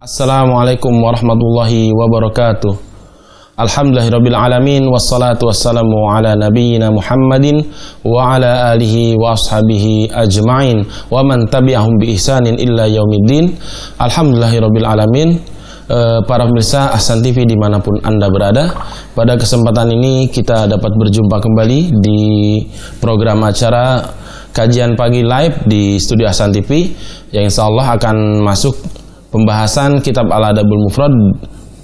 Assalamualaikum warahmatullahi wabarakatuh. Alhamdulillahirabbil alamin wassalatu wassalamu ala nabiyyina Muhammadin wa ala alihi wa ashabihi ajma'in wa man tabi'ahum bi ihsanin illa yaumiddin. Alhamdulillahirabbil alamin. Para pemirsa Ahsan TV dimanapun Anda berada, pada kesempatan ini kita dapat berjumpa kembali di program acara kajian pagi live di studio Ahsan TV yang insya Allah akan masuk pembahasan kitab Al-Adabul Mufrad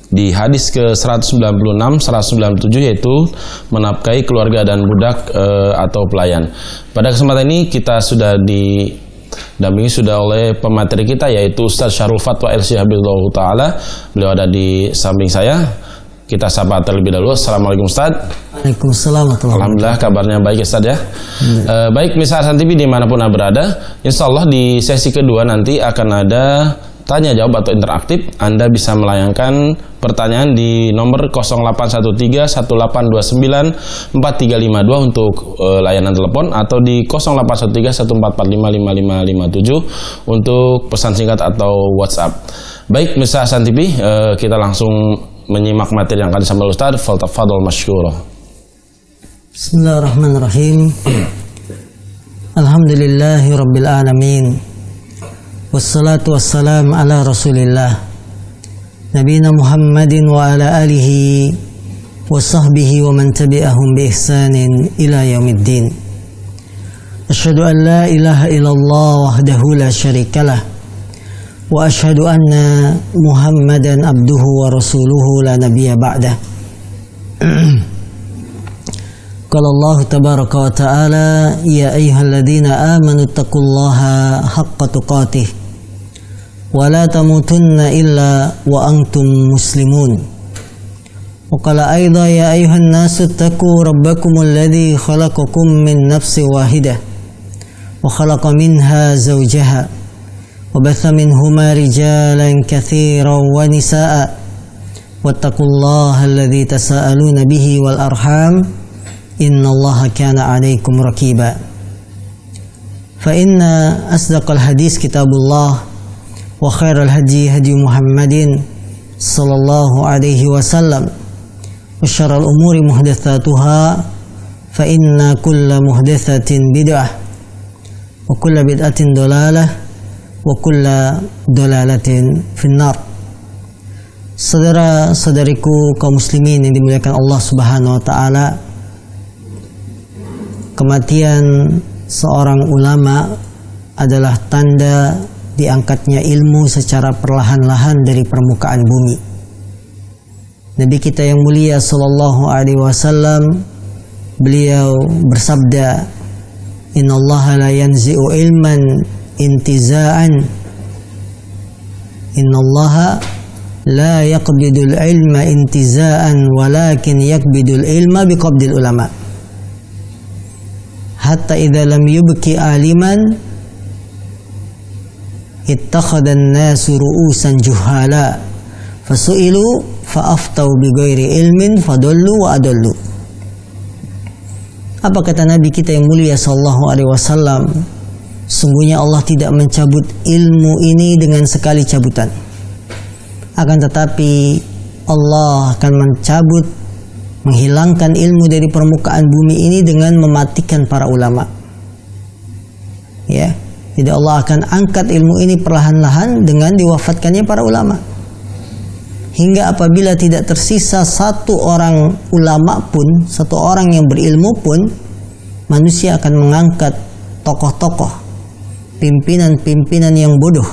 di hadis ke-196, 197, yaitu menafkahi keluarga dan budak atau pelayan. Pada kesempatan ini kita sudah didampingi oleh pemateri kita, yaitu Ustaz Syarul Fatwa LC Habibullah Ta'ala. Beliau ada di samping saya. Kita sapa terlebih dahulu. Assalamualaikum Ustaz. Waalaikumsalam. Alhamdulillah kabarnya baik Ustaz ya. Baik pemirsa Ahsan TV dimanapun Anda berada, insya Allah di sesi kedua nanti akan ada tanya jawab atau interaktif. Anda bisa melayangkan pertanyaan di nomor 0813-1829-4352 untuk layanan telepon, atau di 0813-1445-5557 untuk pesan singkat atau WhatsApp. Baik, Mr. Ahsan TV, kita langsung menyimak materi yang akan disampaikan Ustaz. Fadhol masykurah. Bismillahirrahmanirrahim. Alhamdulillahirabbil alamin. Wassalatu wassalam ala rasulillah Nabina Muhammadin wa ala alihi wa sahbihi wa man tabi'ahum bi ihsanin ila yaumiddin. Asyhadu an la ilaha illallah wahdahu la syarikalah wa asyhadu anna Muhammadan abduhu wa rasuluhu la nabiyya ba'dah. Qala Allah tabaraka wa ta'ala, ya ayyuhalladzina amanu taqullaha haqqa tuqatih wa la tamutunna illa wa antum muslimun. Wa qala aidha ya ayyuhan nasu taqu rabbakumul ladzi khalaqakum min nafsin wahidah wa khalaqa minha zawjaha wa batha minhuma rijalan katsiran wa nisaa'a wattaqullaha alladzi tasaaluna bihi wal arham innallaha kana 'alaikum raqiba. Fa inna asdaqal hadis kitabullah wa khairal hadi hadi Muhammadin sallallahu alaihi wasallam wa syarrul umuri muhdatsatuha fa inna kulla muhdatsatin bid'ah wa kulla bid'atin dalalah wa kulla dalalatin finnar. Saudara-saudariku kaum muslimin yang dimuliakan Allah Subhanahu wa taala, kematian seorang ulama adalah tanda diangkatnya ilmu secara perlahan-lahan dari permukaan bumi. Nabi kita yang mulia sallallahu alaihi wasallam, beliau bersabda, innallaha la yanzi'u ilman intiza'an, innallaha la yaqbidul ilma intiza'an walakin yaqbidul ilma biqabdil ulama. Hatta idza lam yubki aliman ittakhadhan nasu ru'usan juhala fasu'ilu fa'aftau bighairi ilmin fadallu wa adallu. Apa kata Nabi kita yang mulia sallallahu alaihi wasallam? Sungguhnya Allah tidak mencabut ilmu ini dengan sekali cabutan, akan tetapi Allah akan menghilangkan ilmu dari permukaan bumi ini dengan mematikan para ulama. Ya, jadi Allah akan angkat ilmu ini perlahan-lahan dengan diwafatkannya para ulama. Hingga apabila tidak tersisa satu orang ulama pun, satu orang yang berilmu pun, manusia akan mengangkat tokoh-tokoh, pimpinan-pimpinan yang bodoh.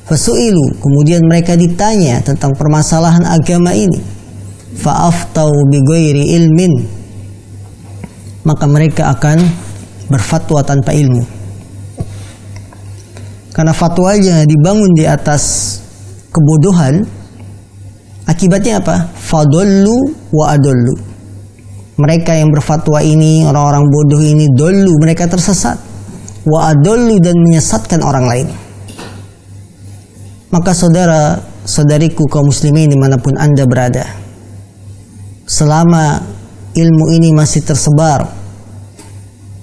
Fasu'ilu, kemudian mereka ditanya tentang permasalahan agama ini. Fa'aftau bighairi ilmin, maka mereka akan berfatwa tanpa ilmu. Karena fatwanya dibangun di atas kebodohan, akibatnya apa? Fadallu wa adallu. Mereka yang berfatwa ini, orang-orang bodoh ini, dollu, mereka tersesat. Wa adallu, dan menyesatkan orang lain. Maka saudara-saudariku kaum muslimin dimanapun Anda berada, selama ilmu ini masih tersebar,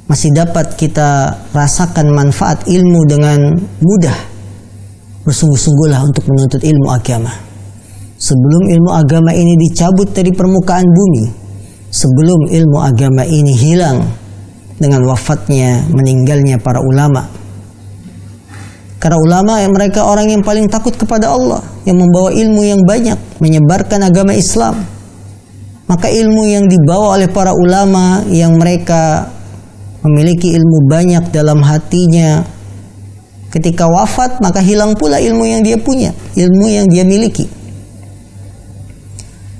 masih dapat kita rasakan manfaat ilmu dengan mudah, bersungguh-sungguhlah untuk menuntut ilmu agama. Sebelum ilmu agama ini dicabut dari permukaan bumi, sebelum ilmu agama ini hilang dengan wafatnya, meninggalnya para ulama. Karena ulama mereka orang yang paling takut kepada Allah, yang membawa ilmu yang banyak, menyebarkan agama Islam. Maka ilmu yang dibawa oleh para ulama yang mereka memiliki ilmu banyak dalam hatinya, ketika wafat maka hilang pula ilmu yang dia punya, ilmu yang dia miliki.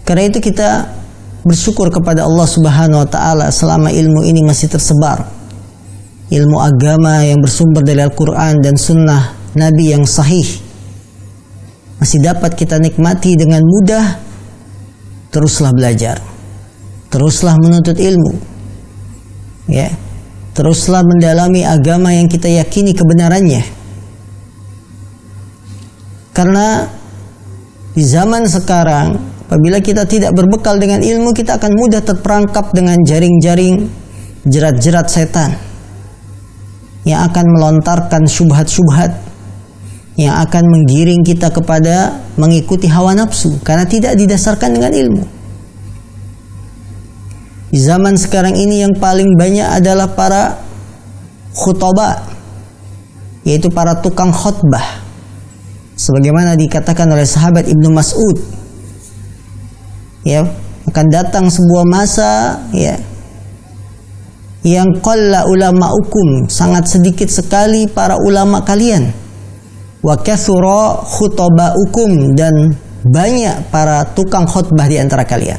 Karena itu kita bersyukur kepada Allah Subhanahu wa taala selama ilmu ini masih tersebar. Ilmu agama yang bersumber dari Al-Quran dan Sunnah Nabi yang sahih masih dapat kita nikmati dengan mudah. Teruslah belajar, teruslah menuntut ilmu, ya, teruslah mendalami agama yang kita yakini kebenarannya. Karena di zaman sekarang, apabila kita tidak berbekal dengan ilmu, kita akan mudah terperangkap dengan jaring-jaring jerat-jerat setan yang akan melontarkan syubhat-syubhat, yang akan menggiring kita kepada mengikuti hawa nafsu karena tidak didasarkan dengan ilmu. Di zaman sekarang ini yang paling banyak adalah para khutbah, yaitu para tukang khutbah. Sebagaimana dikatakan oleh sahabat Ibnu Mas'ud, ya, akan datang sebuah masa, ya, yang qalla ulama'ukum, sangat sedikit sekali para ulama kalian, wa kathura khutaba'ukum, dan banyak para tukang khutbah di antara kalian.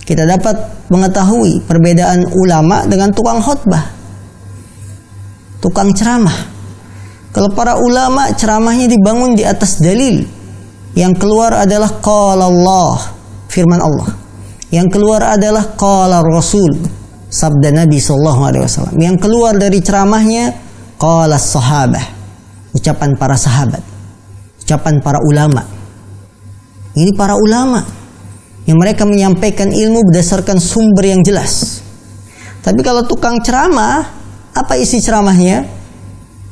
Kita dapat mengetahui perbedaan ulama dengan tukang khutbah, tukang ceramah. Kalau para ulama ceramahnya dibangun di atas dalil, yang keluar adalah qala Allah, firman Allah. Yang keluar adalah qala Rasul, sabda Nabi SAW. Yang keluar dari ceramahnya qala sahabah, ucapan para sahabat, ucapan para ulama. Ini para ulama yang mereka menyampaikan ilmu berdasarkan sumber yang jelas. Tapi kalau tukang ceramah, apa isi ceramahnya?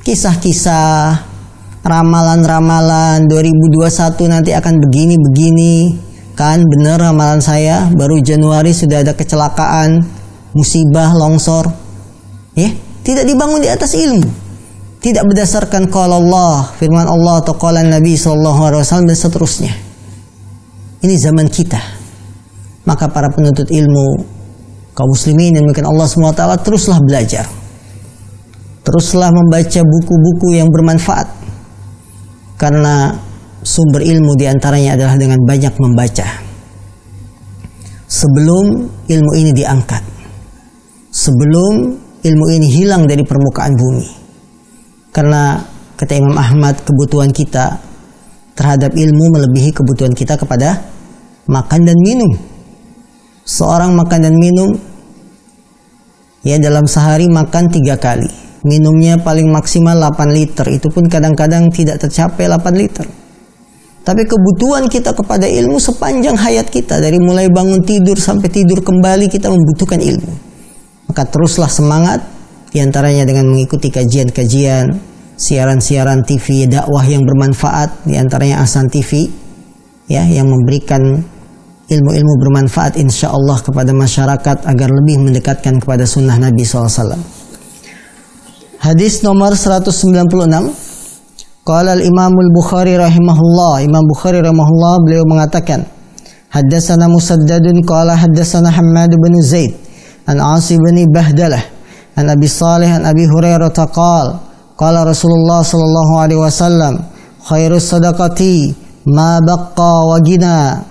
Kisah-kisah, ramalan-ramalan, 2021 nanti akan begini-begini. Kan benar ramalan saya, baru Januari sudah ada kecelakaan, musibah, longsor. Ya, tidak dibangun di atas ilmu. Tidak berdasarkan qala Allah, firman Allah, atau qala Nabi SAW, dan seterusnya. Ini zaman kita. Maka para penuntut ilmu, kaum muslimin yang mungkin Allah SWT, teruslah belajar. Teruslah membaca buku-buku yang bermanfaat. Karena sumber ilmu diantaranya adalah dengan banyak membaca. Sebelum ilmu ini diangkat, sebelum ilmu ini hilang dari permukaan bumi. Karena kata Imam Ahmad, kebutuhan kita terhadap ilmu melebihi kebutuhan kita kepada makan dan minum. Seorang makan dan minum, ya, dalam sehari makan 3 kali, minumnya paling maksimal 8 liter, itu pun kadang-kadang tidak tercapai 8 liter. Tapi kebutuhan kita kepada ilmu sepanjang hayat kita, dari mulai bangun tidur sampai tidur kembali, kita membutuhkan ilmu. Maka teruslah semangat, diantaranya dengan mengikuti kajian-kajian, siaran-siaran TV dakwah yang bermanfaat, diantaranya Ahsan TV, ya, yang memberikan ilmu-ilmu bermanfaat insyaallah kepada masyarakat agar lebih mendekatkan kepada sunnah Nabi SAW. Hadis nomor 196. Qala al-Imam al-Bukhari rahimahullah, Imam Bukhari rahimahullah, beliau mengatakan, haddatsana Musaddadun qala haddatsana Hammad bin Zaid an Asim bin Bahdalah an Abi Salih an Abi Hurairah qala qala Rasulullah sallallahu alaihi wasallam, khairus sadaqati ma baqqa wa gina,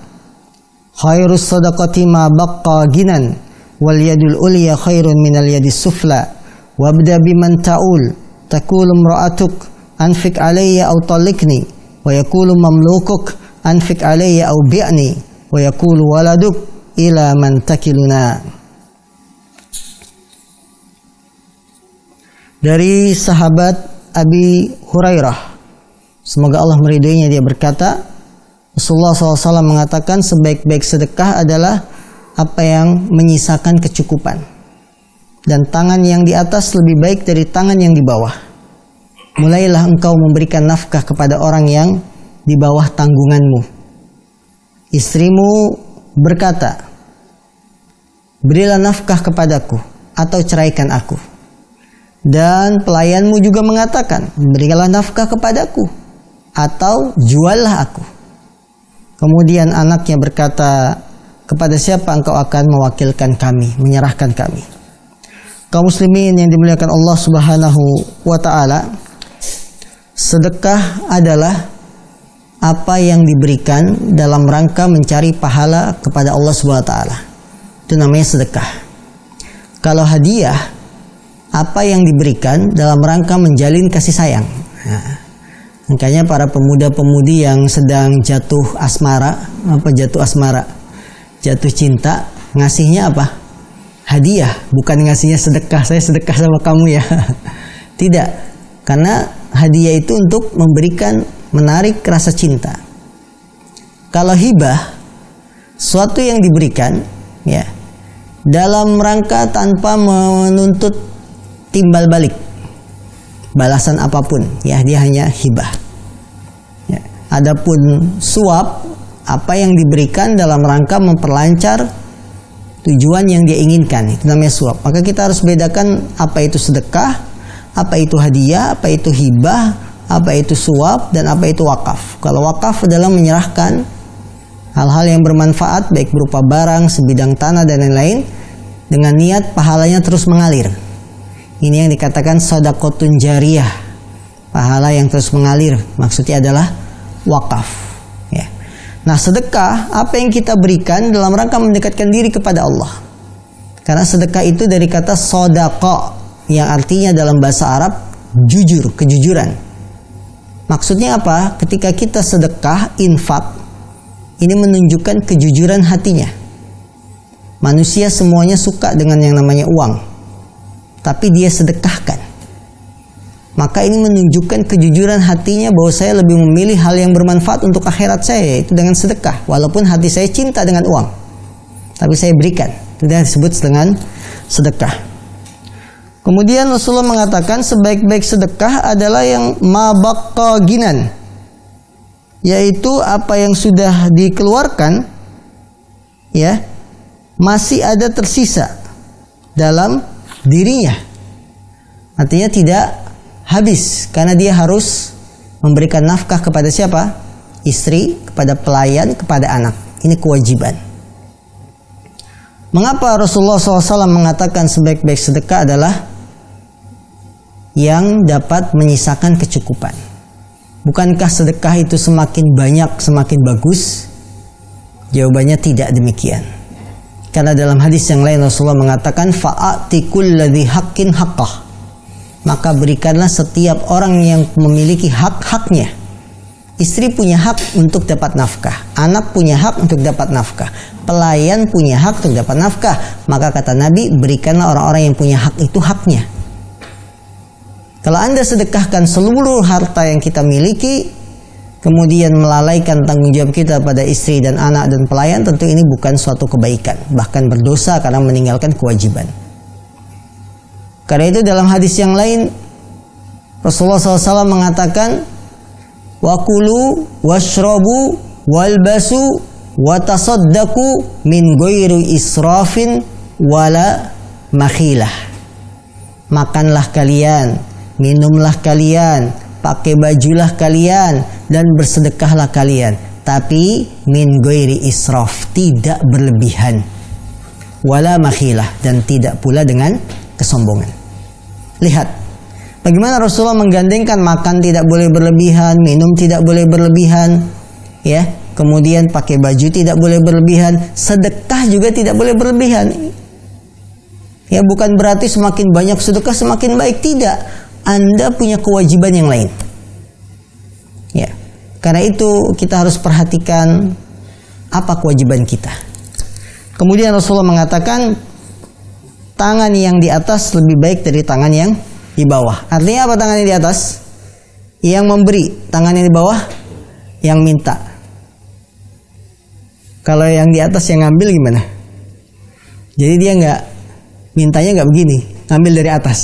khairus sadaqati ma baqqa ginan, wal yadul ulya khairun minal yadis sufla, wabda biman ta'ul, taqulu imra'atuk anfik alayya aw talikni, wa yaqulu mamlukuk anfik alayya aw bi'ni, wa yaqulu waladuk ila man takiluna. Dari sahabat Abi Hurairah, semoga Allah meridhoinya, dia berkata, Rasulullah SAW mengatakan sebaik-baik sedekah adalah apa yang menyisakan kecukupan, dan tangan yang di atas lebih baik dari tangan yang di bawah. mulailah engkau memberikan nafkah kepada orang yang di bawah tanggunganmu. Istrimu berkata, berilah nafkah kepadaku atau ceraikan aku. Dan pelayanmu juga mengatakan, berilah nafkah kepadaku atau juallah aku. Kemudian anaknya berkata, kepada siapa engkau akan mewakilkan kami, menyerahkan kami? Kaum muslimin yang dimuliakan Allah Subhanahu wa taala, sedekah adalah apa yang diberikan dalam rangka mencari pahala kepada Allah Subhanahu wa taala. Itu namanya sedekah. Kalau hadiah, apa yang diberikan dalam rangka menjalin kasih sayang. Nah, makanya para pemuda-pemudi yang sedang jatuh cinta, ngasihnya apa? Hadiah, bukan ngasihnya sedekah. Saya sedekah sama kamu ya. Tidak, karena hadiah itu untuk memberikan, menarik rasa cinta. Kalau hibah, suatu yang diberikan ya dalam rangka tanpa menuntut timbal balik, balasan apapun, ya dia hanya hibah. Ya. Adapun suap, apa yang diberikan dalam rangka memperlancar tujuan yang dia inginkan, itu namanya suap. Maka kita harus bedakan apa itu sedekah, apa itu hadiah, apa itu hibah, apa itu suap, dan apa itu wakaf. Kalau wakaf adalah menyerahkan hal-hal yang bermanfaat, baik berupa barang, sebidang tanah, dan lain-lain, dengan niat pahalanya terus mengalir. Ini yang dikatakan shadaqatun jariyah, pahala yang terus mengalir. Maksudnya adalah wakaf. Ya. Nah, sedekah, apa yang kita berikan dalam rangka mendekatkan diri kepada Allah. Karena sedekah itu dari kata sodaqa, yang artinya dalam bahasa Arab jujur, kejujuran. Maksudnya apa? Ketika kita sedekah, infak, ini menunjukkan kejujuran hatinya. Manusia semuanya suka dengan yang namanya uang, tapi dia sedekahkan. Maka ini menunjukkan kejujuran hatinya bahwa saya lebih memilih hal yang bermanfaat untuk akhirat saya, yaitu dengan sedekah. Walaupun hati saya cinta dengan uang, tapi saya berikan. Itu disebut dengan sedekah. Kemudian Rasulullah mengatakan sebaik-baik sedekah adalah yang mabaqqa ginan, yaitu apa yang sudah dikeluarkan ya masih ada tersisa dalam dirinya. Artinya tidak habis, karena dia harus memberikan nafkah kepada siapa? Istri, kepada pelayan, kepada anak. Ini kewajiban. Mengapa Rasulullah SAW mengatakan sebaik-baik sedekah adalah yang dapat menyisakan kecukupan? Bukankah sedekah itu semakin banyak semakin bagus? Jawabannya tidak demikian. Karena dalam hadis yang lain Rasulullah mengatakan fa'ati kulladzi haqqin haqqah. Maka berikanlah setiap orang yang memiliki hak-haknya. Istri punya hak untuk dapat nafkah, anak punya hak untuk dapat nafkah, pelayan punya hak untuk dapat nafkah. Maka kata Nabi, berikanlah orang-orang yang punya hak itu haknya. Kalau Anda sedekahkan seluruh harta yang kita miliki, kemudian melalaikan tanggung jawab kita pada istri dan anak dan pelayan, tentu ini bukan suatu kebaikan, bahkan berdosa karena meninggalkan kewajiban. Karena itu dalam hadis yang lain Rasulullah SAW mengatakan wakulu washrabu walbasu watasaddaku min ghairi israfin wala makhilah. Makanlah kalian, minumlah kalian, pakai bajulah kalian, dan bersedekahlah kalian, tapi min ghairi israf, tidak berlebihan, wala makhilah, dan tidak pula dengan kesombongan. Lihat bagaimana Rasulullah menggandengkan makan tidak boleh berlebihan, minum tidak boleh berlebihan, ya. Kemudian pakai baju tidak boleh berlebihan, sedekah juga tidak boleh berlebihan. Ya, bukan berarti semakin banyak sedekah semakin baik, tidak. Anda punya kewajiban yang lain. Ya. Karena itu kita harus perhatikan apa kewajiban kita. Kemudian Rasulullah mengatakan tangan yang di atas lebih baik dari tangan yang di bawah. Artinya apa tangan yang di atas? Yang memberi. Tangan yang di bawah? Yang minta. Kalau yang di atas yang ngambil gimana? Jadi dia mintanya nggak begini, ngambil dari atas.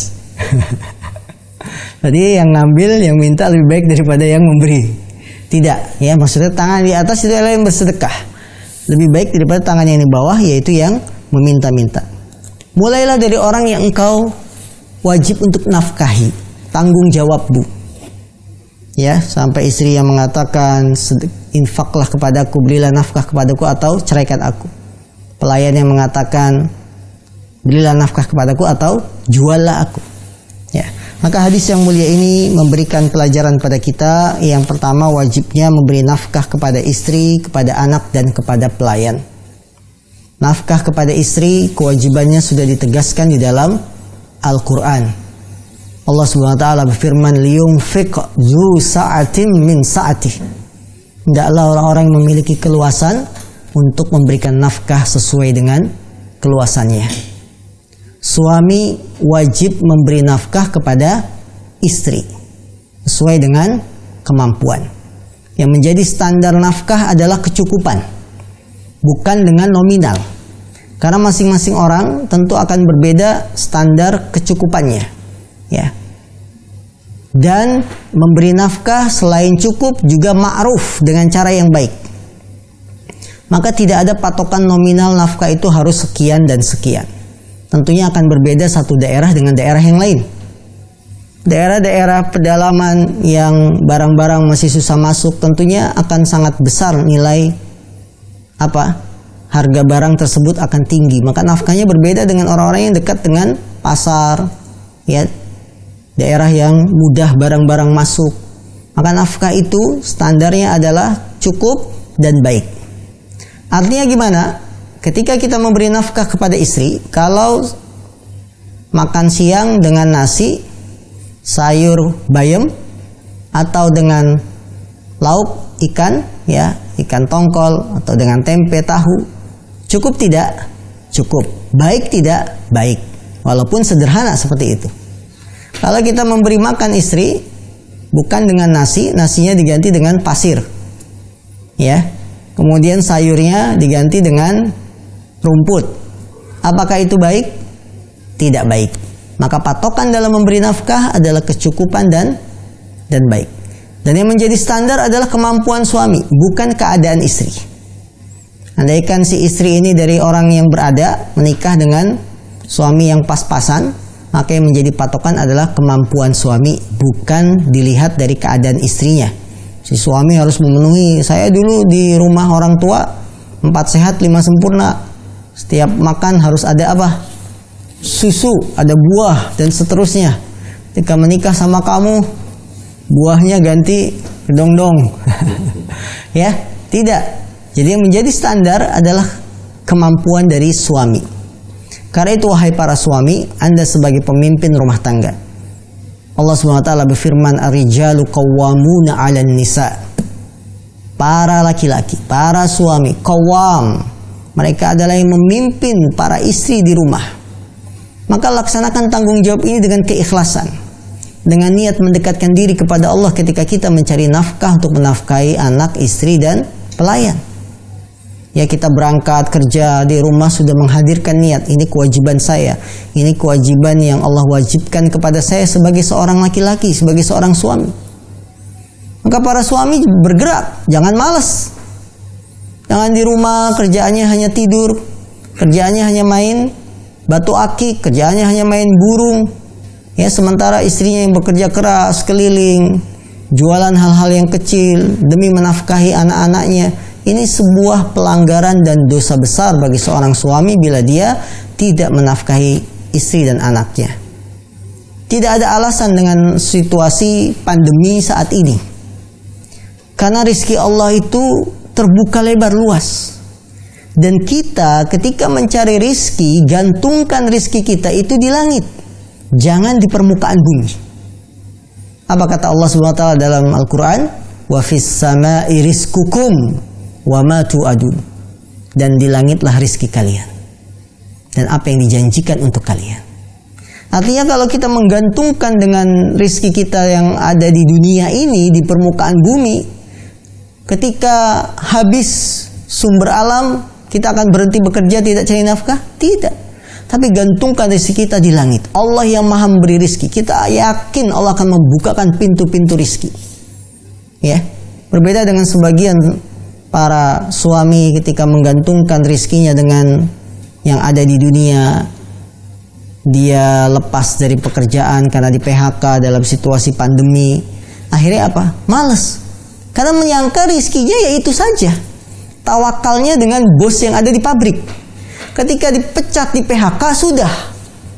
Jadi yang ngambil, yang minta lebih baik daripada yang memberi. Tidak, ya maksudnya tangan di atas itu adalah yang bersedekah. Lebih baik daripada tangan yang di bawah, yaitu yang meminta-minta. Mulailah dari orang yang engkau wajib untuk nafkahi, tanggung jawab bu. Ya, sampai istri yang mengatakan infaklah kepadaku, berilah nafkah kepadaku atau ceraikan aku. Pelayan yang mengatakan berilah nafkah kepadaku atau juallah aku. Ya, maka hadis yang mulia ini memberikan pelajaran pada kita. Yang pertama, wajibnya memberi nafkah kepada istri, kepada anak dan kepada pelayan. Nafkah kepada istri kewajibannya sudah ditegaskan di dalam Al-Quran. Allah Subhanahu wa taala berfirman, liyunfiq dzu sa'atin min sa'atih. Hendaklah orang-orang yang memiliki keluasan untuk memberikan nafkah sesuai dengan keluasannya. Suami wajib memberi nafkah kepada istri sesuai dengan kemampuan. Yang menjadi standar nafkah adalah kecukupan, bukan dengan nominal. Karena masing-masing orang tentu akan berbeda standar kecukupannya. Ya. Dan memberi nafkah selain cukup juga ma'ruf dengan cara yang baik. Maka tidak ada patokan nominal nafkah itu harus sekian dan sekian. Tentunya akan berbeda satu daerah dengan daerah yang lain. Daerah-daerah pedalaman yang barang-barang masih susah masuk tentunya akan sangat besar nilai harga barang tersebut akan tinggi. Maka nafkahnya berbeda dengan orang-orang yang dekat dengan pasar, ya, daerah yang mudah barang-barang masuk. Maka nafkah itu standarnya adalah cukup dan baik. Artinya gimana? Ketika kita memberi nafkah kepada istri, kalau makan siang dengan nasi, sayur bayam, atau dengan lauk ikan, ya, ikan tongkol, atau dengan tempe tahu, cukup tidak? Cukup. Baik tidak? Baik. Walaupun sederhana seperti itu. Kalau kita memberi makan istri bukan dengan nasi, nasinya diganti dengan pasir, ya. Kemudian sayurnya diganti dengan rumput. Apakah itu baik? Tidak baik. Maka patokan dalam memberi nafkah adalah kecukupan dan baik. Dan yang menjadi standar adalah kemampuan suami, bukan keadaan istri. Andaikan si istri ini dari orang yang berada, menikah dengan suami yang pas-pasan, maka yang menjadi patokan adalah kemampuan suami, bukan dilihat dari keadaan istrinya. Si suami harus memenuhi, saya dulu di rumah orang tua 4 sehat 5 sempurna. Setiap makan harus ada susu, ada buah dan seterusnya. Ketika menikah sama kamu, buahnya ganti kedong-dong. Ya, tidak. Jadi yang menjadi standar adalah kemampuan dari suami. Karena itu wahai para suami, Anda sebagai pemimpin rumah tangga, Allah SWT berfirman, ar-rijalu qawwamuna 'alan nisa. Para laki-laki, para suami, qawwam, mereka adalah yang memimpin para istri di rumah. Maka laksanakan tanggung jawab ini dengan keikhlasan, dengan niat mendekatkan diri kepada Allah ketika kita mencari nafkah untuk menafkahi anak, istri dan pelayan. Ya, kita berangkat kerja di rumah sudah menghadirkan niat, ini kewajiban saya, ini kewajiban yang Allah wajibkan kepada saya sebagai seorang laki-laki, sebagai seorang suami. Maka para suami bergerak, jangan malas. Jangan di rumah kerjaannya hanya tidur, kerjaannya hanya main batu akik, kerjaannya hanya main burung. Ya, sementara istrinya yang bekerja keras keliling, jualan hal-hal yang kecil demi menafkahi anak-anaknya. Ini sebuah pelanggaran dan dosa besar bagi seorang suami bila dia tidak menafkahi istri dan anaknya. Tidak ada alasan dengan situasi pandemi saat ini. Karena rizki Allah itu terbuka lebar luas. Dan kita ketika mencari rizki, gantungkan rizki kita itu di langit. Jangan di permukaan bumi. Apa kata Allah SWT dalam Al-Quran? Wa fis sama'i rizkukum wa ma tu'adun. Dan di langitlah rizki kalian dan apa yang dijanjikan untuk kalian. Artinya kalau kita menggantungkan dengan rizki kita yang ada di dunia ini, di permukaan bumi, ketika habis sumber alam, kita akan berhenti bekerja, tidak cari nafkah? Tidak. tapi gantungkan rezeki kita di langit. Allah yang maha memberi rezeki. Kita yakin Allah akan membukakan pintu-pintu rezeki. Ya, berbeda dengan sebagian para suami ketika menggantungkan rezekinya dengan yang ada di dunia. Dia lepas dari pekerjaan karena di PHK dalam situasi pandemi. Akhirnya apa? Males. Karena menyangka rezekinya ya itu saja. Tawakalnya dengan bos yang ada di pabrik. Ketika dipecat di PHK sudah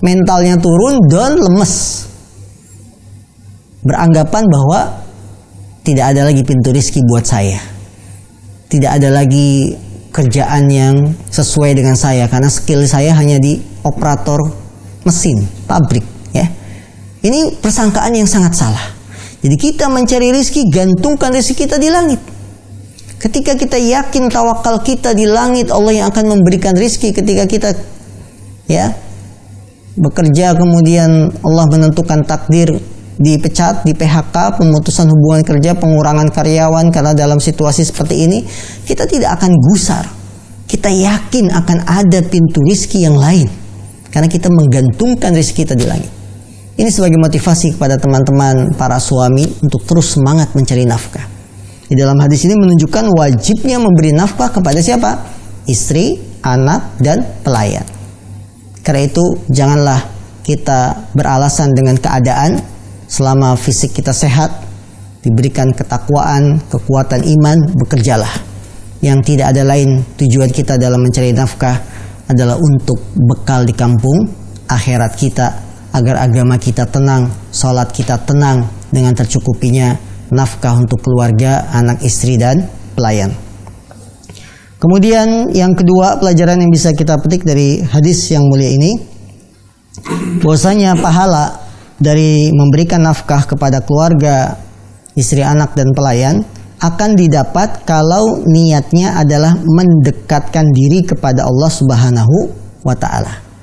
mentalnya turun dan lemes. Beranggapan bahwa tidak ada lagi pintu rezeki buat saya. Tidak ada lagi kerjaan yang sesuai dengan saya karena skill saya hanya di operator mesin pabrik, ya. Ini persangkaan yang sangat salah. Jadi kita mencari rezeki, gantungkan rezeki kita di langit. Ketika kita yakin tawakal kita di langit, Allah yang akan memberikan rezeki. Ketika kita bekerja kemudian Allah menentukan takdir dipecat, di PHK, pemutusan hubungan kerja, pengurangan karyawan karena dalam situasi seperti ini, kita tidak akan gusar. Kita yakin akan ada pintu rezeki yang lain karena kita menggantungkan rezeki kita di langit. Ini sebagai motivasi kepada teman-teman para suami untuk terus semangat mencari nafkah. Di dalam hadis ini menunjukkan wajibnya memberi nafkah kepada siapa? Istri, anak, dan pelayan. Karena itu janganlah kita beralasan dengan keadaan. Selama fisik kita sehat, diberikan ketakwaan, kekuatan iman, bekerjalah. Yang tidak ada lain tujuan kita dalam mencari nafkah adalah untuk bekal di kampung akhirat kita, agar agama kita tenang, sholat kita tenang dengan tercukupinya, nafkah untuk keluarga, anak, istri, dan pelayan. Kemudian yang kedua, pelajaran yang bisa kita petik dari hadis yang mulia ini, bahwasanya pahala dari memberikan nafkah kepada keluarga, istri, anak, dan pelayan akan didapat kalau niatnya adalah mendekatkan diri kepada Allah Subhanahu wa Ta'ala.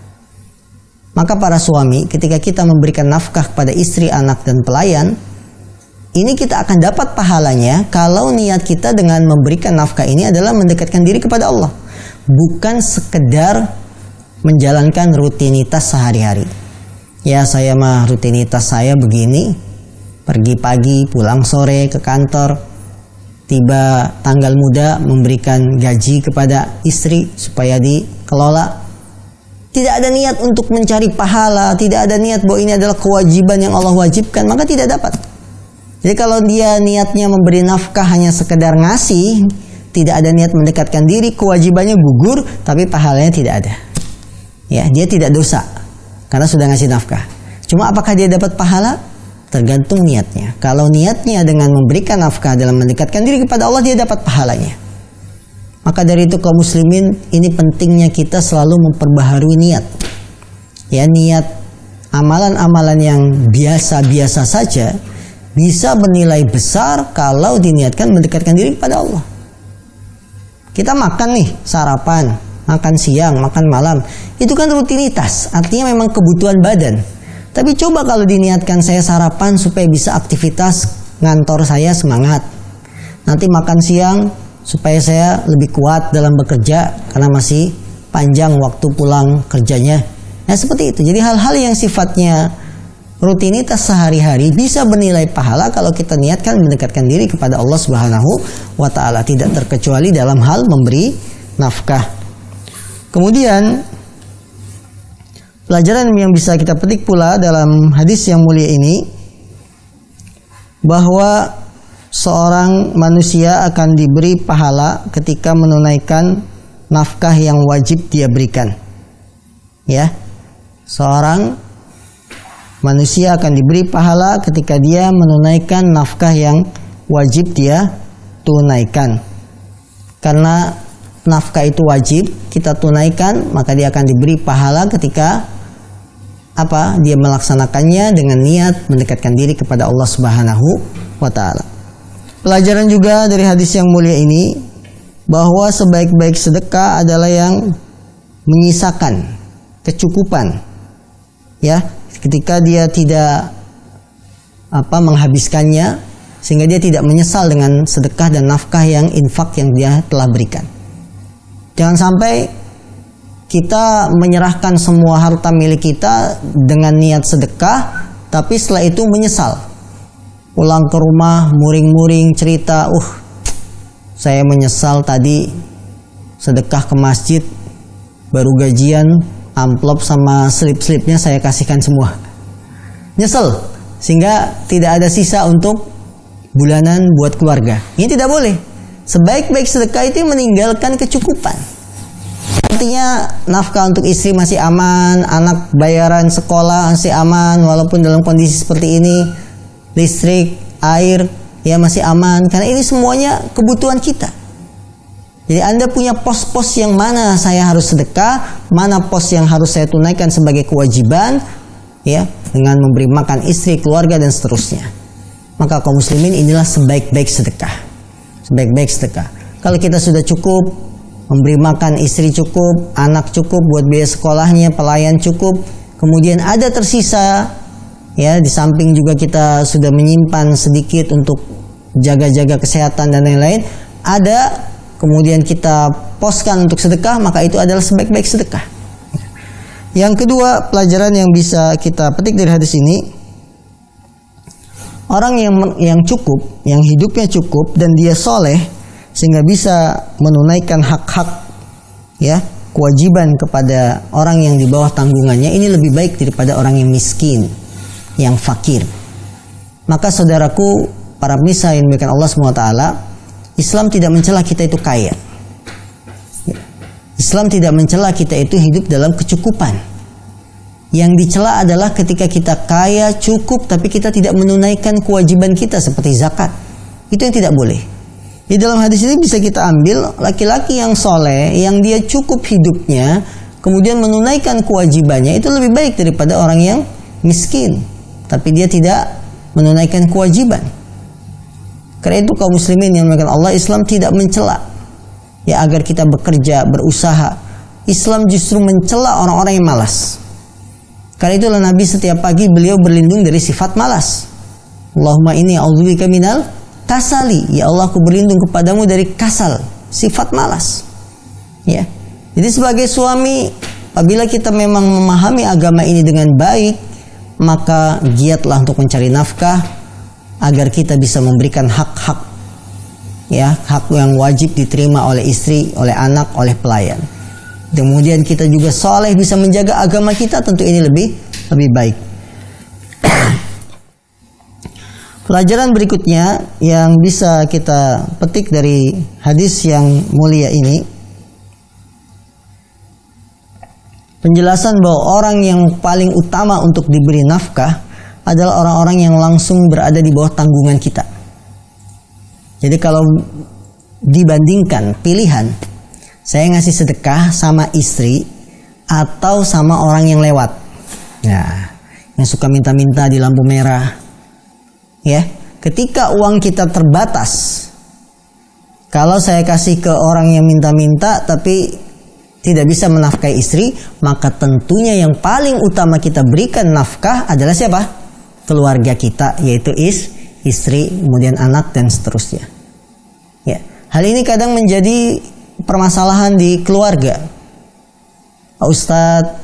Maka para suami, ketika kita memberikan nafkah kepada istri, anak, dan pelayan, ini kita akan dapat pahalanya kalau niat kita dengan memberikan nafkah ini adalah mendekatkan diri kepada Allah, bukan sekedar menjalankan rutinitas sehari-hari. Ya, saya mah rutinitas saya begini, pergi pagi, pulang sore ke kantor, tiba tanggal muda memberikan gaji kepada istri supaya dikelola. Tidak ada niat untuk mencari pahala, tidak ada niat bahwa ini adalah kewajiban yang Allah wajibkan, maka tidak dapat. Jadi kalau dia niatnya memberi nafkah hanya sekedar ngasih, tidak ada niat mendekatkan diri, kewajibannya gugur, tapi pahalanya tidak ada. Ya, dia tidak dosa karena sudah ngasih nafkah. Cuma apakah dia dapat pahala? Tergantung niatnya. Kalau niatnya dengan memberikan nafkah dalam mendekatkan diri kepada Allah, dia dapat pahalanya. Maka dari itu kaum muslimin, ini pentingnya kita selalu memperbaharui niat. Ya, niat amalan-amalan yang biasa-biasa saja bisa bernilai besar kalau diniatkan mendekatkan diri kepada Allah. Kita makan nih, sarapan, makan siang, makan malam, itu kan rutinitas, artinya memang kebutuhan badan. Tapi coba kalau diniatkan saya sarapan supaya bisa aktivitas ngantor saya semangat, nanti makan siang supaya saya lebih kuat dalam bekerja karena masih panjang waktu pulang kerjanya. Nah seperti itu. Jadi hal-hal yang sifatnya rutinitas sehari-hari bisa bernilai pahala kalau kita niatkan mendekatkan diri kepada Allah Subhanahu wa Ta'ala, tidak terkecuali dalam hal memberi nafkah. Kemudian pelajaran yang bisa kita petik pula dalam hadis yang mulia ini, bahwa seorang manusia akan diberi pahala ketika menunaikan nafkah yang wajib dia berikan. Ya, seorang manusia akan diberi pahala ketika dia menunaikan nafkah yang wajib dia tunaikan. Karena nafkah itu wajib kita tunaikan, maka dia akan diberi pahala ketika dia melaksanakannya dengan niat mendekatkan diri kepada Allah Subhanahu wa Ta'ala. Pelajaran juga dari hadis yang mulia ini, bahwa sebaik-baik sedekah adalah yang menyisakan kecukupan. Ya, ketika dia tidak menghabiskannya, sehingga dia tidak menyesal dengan sedekah dan nafkah yang infak yang dia telah berikan. Jangan sampai kita menyerahkan semua harta milik kita dengan niat sedekah, tapi setelah itu menyesal. Pulang ke rumah, muring-muring cerita, saya menyesal tadi sedekah ke masjid, baru gajian, amplop sama slip-slipnya saya kasihkan semua. Nyesel, sehingga tidak ada sisa untuk bulanan buat keluarga. Ini tidak boleh. Sebaik-baik sedekah itu meninggalkan kecukupan. Artinya nafkah untuk istri masih aman, anak bayaran sekolah masih aman, walaupun dalam kondisi seperti ini, listrik, air, ya masih aman, karena ini semuanya kebutuhan kita. Jadi Anda punya pos-pos yang mana saya harus sedekah, mana pos yang harus saya tunaikan sebagai kewajiban, ya, dengan memberi makan istri, keluarga, dan seterusnya. Maka kaum muslimin, inilah sebaik-baik sedekah. Sebaik-baik sedekah. Kalau kita sudah cukup, memberi makan istri cukup, anak cukup, buat biaya sekolahnya, pelayan cukup, kemudian ada tersisa, ya, di samping juga kita sudah menyimpan sedikit untuk jaga-jaga kesehatan dan lain-lain, ada, kemudian kita poskan untuk sedekah, maka itu adalah sebaik-baik sedekah. Yang kedua, pelajaran yang bisa kita petik dari hadis ini, orang yang cukup, yang hidupnya cukup dan dia soleh, sehingga bisa menunaikan hak-hak, ya, kewajiban kepada orang yang di bawah tanggungannya, ini lebih baik daripada orang yang miskin, yang fakir. Maka saudaraku, para pemirsa yang dimuliakan Allah SWT, Islam tidak mencela kita itu kaya. Islam tidak mencela kita itu hidup dalam kecukupan. Yang dicela adalah ketika kita kaya, cukup, tapi kita tidak menunaikan kewajiban kita seperti zakat. Itu yang tidak boleh. Di dalam hadis ini bisa kita ambil laki-laki yang soleh, yang dia cukup hidupnya, kemudian menunaikan kewajibannya, itu lebih baik daripada orang yang miskin, tapi dia tidak menunaikan kewajiban. Karena itu kaum muslimin yang dimuliakan Allah, Islam tidak mencela, ya, agar kita bekerja, berusaha. Islam justru mencela orang-orang yang malas. Karena itulah Nabi setiap pagi beliau berlindung dari sifat malas. Allahumma inni a'udzubika minal kasali, ya Allah, aku berlindung kepadamu dari kasal, sifat malas. Ya. Jadi sebagai suami, apabila kita memang memahami agama ini dengan baik, maka giatlah untuk mencari nafkah agar kita bisa memberikan hak-hak, ya, hak yang wajib diterima oleh istri, oleh anak, oleh pelayan. Kemudian kita juga soleh, bisa menjaga agama kita, tentu ini lebih baik. Pelajaran berikutnya yang bisa kita petik dari hadis yang mulia ini, penjelasan bahwa orang yang paling utama untuk diberi nafkah adalah orang-orang yang langsung berada di bawah tanggungan kita. Jadi kalau dibandingkan pilihan, saya ngasih sedekah sama istri atau sama orang yang lewat, nah, yang suka minta-minta di lampu merah, ya, ketika uang kita terbatas, kalau saya kasih ke orang yang minta-minta tapi tidak bisa menafkahi istri, maka tentunya yang paling utama kita berikan nafkah adalah siapa? Keluarga kita, yaitu istri, kemudian anak, dan seterusnya. Ya, hal ini kadang menjadi permasalahan di keluarga. Pak Ustadz,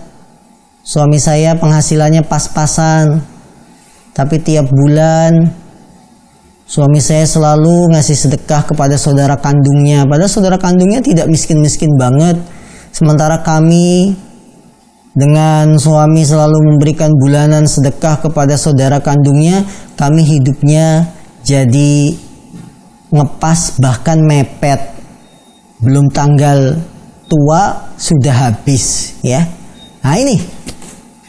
suami saya penghasilannya pas-pasan, tapi tiap bulan suami saya selalu ngasih sedekah kepada saudara kandungnya. Padahal saudara kandungnya tidak miskin-miskin banget. Sementara kami dengan suami selalu memberikan bulanan sedekah kepada saudara kandungnya. Kami hidupnya jadi ngepas, bahkan mepet. Belum tanggal tua sudah habis, ya. Nah ini,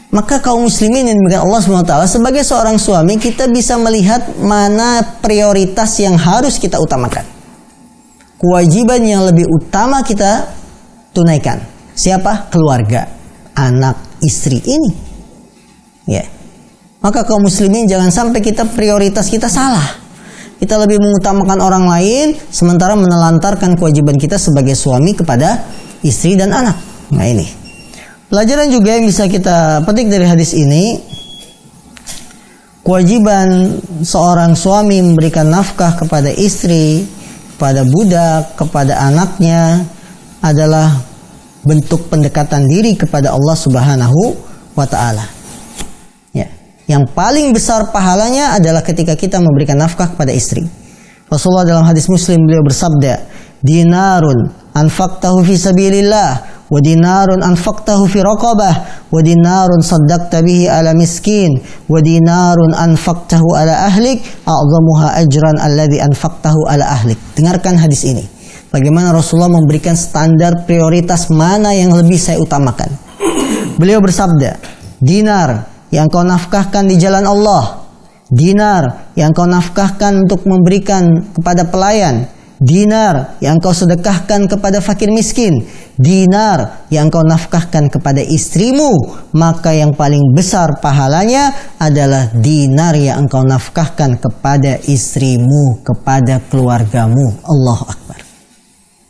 maka kaum muslimin yang dimuliakan Allah SWT, sebagai seorang suami, kita bisa melihat mana prioritas yang harus kita utamakan. Kewajiban yang lebih utama kita tunaikan. Siapa? Keluarga, anak, istri ini. Ya. Maka kaum muslimin jangan sampai kita prioritas kita salah. Kita lebih mengutamakan orang lain, sementara menelantarkan kewajiban kita sebagai suami kepada istri dan anak. Nah ini. Pelajaran juga yang bisa kita petik dari hadis ini, kewajiban seorang suami memberikan nafkah kepada istri, kepada budak, kepada anaknya adalah bentuk pendekatan diri kepada Allah Subhanahu wa ta'ala. Ya. Yang paling besar pahalanya adalah ketika kita memberikan nafkah kepada istri. Rasulullah dalam hadis Muslim beliau bersabda, dinarun anfaqtahu fi sabilillah wa dinarun anfaqtahu fi raqabah wa dinarun saddaqta bihi ala miskin wa dinarun anfaqtahu ala ahlik a'zamuha ajran alladhi anfaqtahu ala ahlik. Dengarkan hadis ini. Bagaimana Rasulullah memberikan standar prioritas mana yang lebih saya utamakan. Beliau bersabda, dinar yang kau nafkahkan di jalan Allah, dinar yang kau nafkahkan untuk memberikan kepada pelayan, dinar yang kau sedekahkan kepada fakir miskin, dinar yang kau nafkahkan kepada istrimu, maka yang paling besar pahalanya adalah dinar yang engkau nafkahkan kepada istrimu, kepada keluargamu. Allahu Akbar.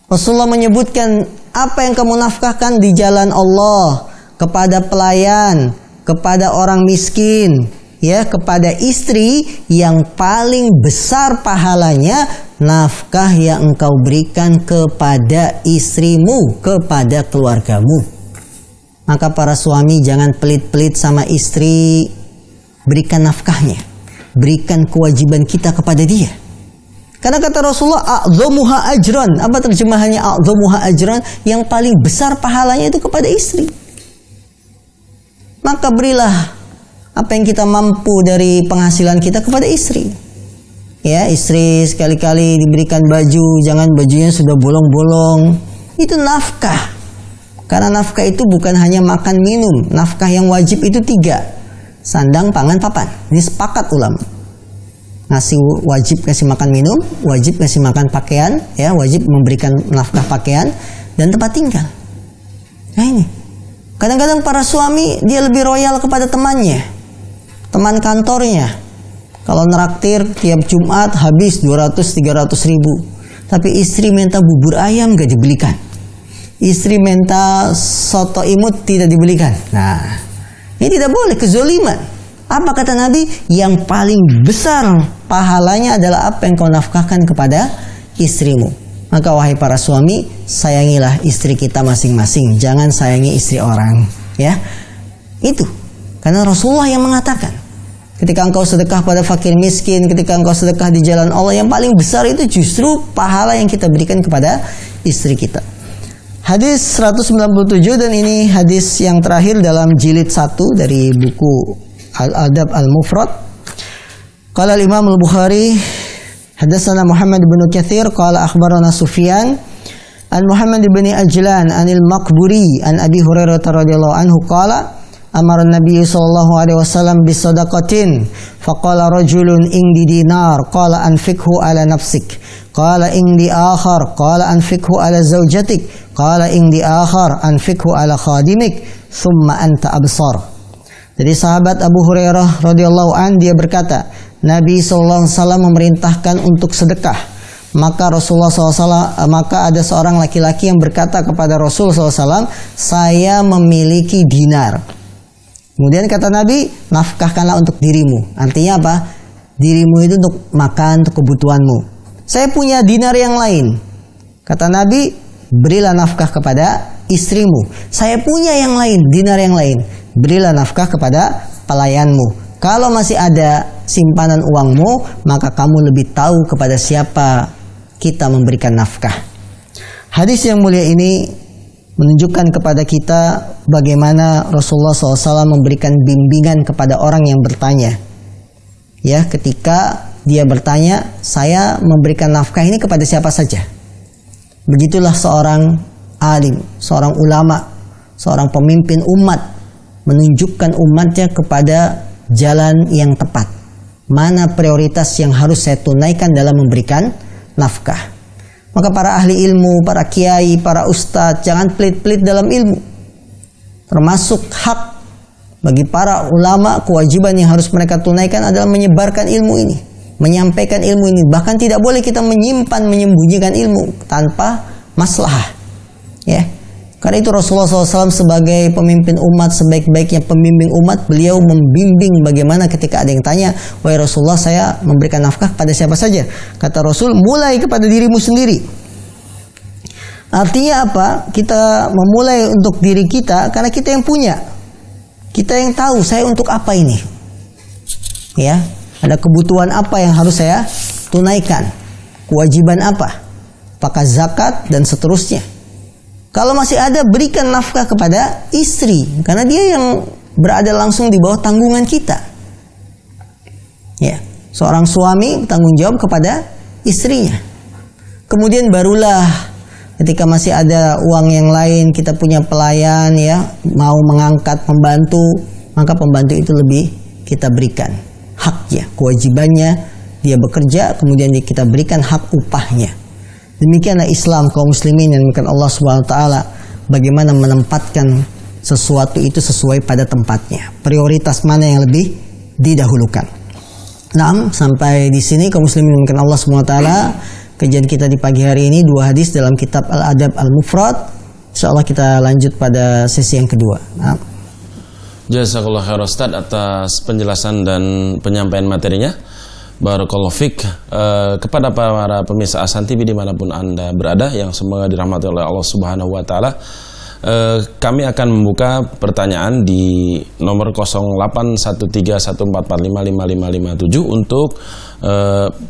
Rasulullah menyebutkan apa yang kamu nafkahkan di jalan Allah, kepada pelayan, kepada orang miskin, ya, kepada istri, yang paling besar pahalanya nafkah yang engkau berikan kepada istrimu, kepada keluargamu. Maka para suami jangan pelit-pelit sama istri, berikan nafkahnya, berikan kewajiban kita kepada dia. Karena kata Rasulullah, a'zamuha ajran. Apa terjemahannya a'zamuha ajran? Yang paling besar pahalanya itu kepada istri. Maka berilah apa yang kita mampu dari penghasilan kita kepada istri. Ya, istri sekali-kali diberikan baju, jangan bajunya sudah bolong-bolong. Itu nafkah. Karena nafkah itu bukan hanya makan minum. Nafkah yang wajib itu 3. Sandang, pangan, papan. Ini sepakat ulama. Wajib kasih makan minum, wajib kasih makan pakaian, ya, wajib memberikan nafkah pakaian dan tempat tinggal. Nah ini. Kadang-kadang para suami dia lebih royal kepada temannya, teman kantornya. Kalau neraktir tiap Jumat habis 200-300 ribu. Tapi istri minta bubur ayam gak dibelikan. Istri minta soto imut tidak dibelikan. Nah, ini tidak boleh, kezoliman. Apa kata Nabi? Yang paling besar pahalanya adalah apa yang kau nafkahkan kepada istrimu. Maka wahai para suami, sayangilah istri kita masing-masing. Jangan sayangi istri orang. Ya, itu. Karena Rasulullah yang mengatakan, ketika engkau sedekah pada fakir miskin, ketika engkau sedekah di jalan Allah, yang paling besar itu justru pahala yang kita berikan kepada istri kita. Hadis 197, dan ini hadis yang terakhir dalam jilid 1 dari buku Al-Adab Al-Mufrad. Qala al-Imam Al-Bukhari, hadatsana Muhammad bin Katsir qala akhbarana Sufyan an Muhammad bin Ajlan anil Maqburi an Abi Hurairah radhiyallahu anhu qala amara an-nabiy sallallahu alaihi wasallam bis sadaqatin faqala rajulun indi dinar qala anfiqhu ala nafsik qala indi akhar qala anfiqhu ala zawjatik qala indi akhar anfiqhu ala khadimik thumma anta absar. Jadi sahabat Abu Hurairah radhiyallahu an dia berkata, Nabi SAW memerintahkan untuk sedekah. Maka Rasulullah SAW, maka ada seorang laki-laki yang berkata kepada Rasul SAW, saya memiliki dinar. Kemudian kata Nabi, nafkahkanlah untuk dirimu. Artinya apa? Dirimu itu untuk makan, untuk kebutuhanmu. Saya punya dinar yang lain. Kata Nabi, berilah nafkah kepada istrimu. Saya punya yang lain, dinar yang lain. Berilah nafkah kepada pelayanmu. Kalau masih ada simpanan uangmu, maka kamu lebih tahu kepada siapa kita memberikan nafkah. Hadis yang mulia ini menunjukkan kepada kita bagaimana Rasulullah SAW memberikan bimbingan kepada orang yang bertanya. Ya, ketika dia bertanya, saya memberikan nafkah ini kepada siapa saja. Begitulah seorang alim, seorang ulama, seorang pemimpin umat menunjukkan umatnya kepada jalan yang tepat. Mana prioritas yang harus saya tunaikan dalam memberikan nafkah. Maka para ahli ilmu, para kiai, para ustadz, jangan pelit-pelit dalam ilmu. Termasuk hak bagi para ulama, kewajiban yang harus mereka tunaikan adalah menyebarkan ilmu ini, menyampaikan ilmu ini. Bahkan tidak boleh kita menyimpan, menyembunyikan ilmu tanpa maslahah. Ya. Karena itu Rasulullah SAW sebagai pemimpin umat, sebaik-baiknya pembimbing umat, beliau membimbing bagaimana ketika ada yang tanya, wahai Rasulullah, saya memberikan nafkah pada siapa saja. Kata Rasul, mulai kepada dirimu sendiri. Artinya apa? Kita memulai untuk diri kita karena kita yang punya. Kita yang tahu saya untuk apa ini. Ya, ada kebutuhan apa yang harus saya tunaikan? Kewajiban apa? Apakah zakat dan seterusnya? Kalau masih ada, berikan nafkah kepada istri karena dia yang berada langsung di bawah tanggungan kita. Ya, seorang suami bertanggung jawab kepada istrinya. Kemudian barulah ketika masih ada uang yang lain, kita punya pelayan ya, mau mengangkat pembantu, maka pembantu itu lebih kita berikan haknya, kewajibannya, dia bekerja, kemudian kita berikan hak upahnya. Demikianlah Islam kaum muslimin yang dimuliakan Allah Subhanahu wa taala, bagaimana menempatkan sesuatu itu sesuai pada tempatnya. Prioritas mana yang lebih didahulukan. Nah, sampai di sini kaum muslimin yang dimuliakan Allah Subhanahu wa taala, kajian kita di pagi hari ini 2 hadis dalam kitab Al-Adab Al-Mufrad. Insyaallah kita lanjut pada sesi yang kedua. Nah. Jazakallahu khairan Ustaz atas penjelasan dan penyampaian materinya. Barakallahu fik. Kepada para pemirsa Ahsan TV dimanapun Anda berada yang semoga dirahmati oleh Allah Subhanahu wa taala, kami akan membuka pertanyaan di nomor 081314455557 untuk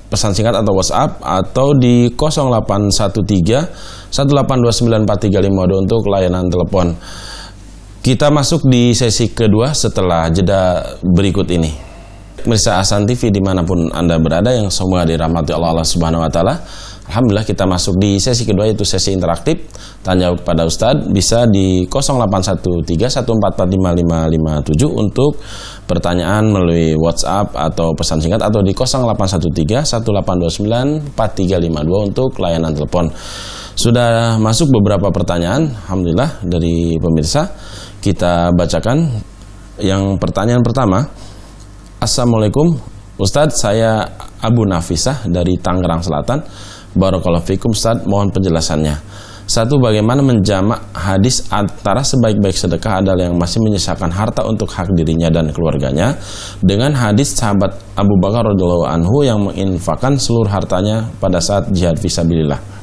pesan singkat atau WhatsApp, atau di 081318294352 untuk layanan telepon. Kita masuk di sesi kedua setelah jeda berikut ini. Pemirsa Ahsan TV dimanapun Anda berada yang semoga dirahmati Allah Subhanahu wa taala, alhamdulillah kita masuk di sesi kedua, yaitu sesi interaktif tanya jawab kepada Ustadz. Bisa di 081314455557 untuk pertanyaan melalui WhatsApp atau pesan singkat, atau di 081318294352 untuk layanan telepon. Sudah masuk beberapa pertanyaan alhamdulillah dari pemirsa. Kita bacakan yang pertanyaan pertama. Assalamualaikum Ustadz, saya Abu Nafisah dari Tangerang Selatan. Barakallahu fikum Ustadz, mohon penjelasannya. 1. Bagaimana menjamak hadis antara sebaik-baik sedekah adalah yang masih menyisakan harta untuk hak dirinya dan keluarganya, dengan hadis sahabat Abu Bakar radhiyallahu anhu yang menginfakkan seluruh hartanya pada saat jihad fisabilillah.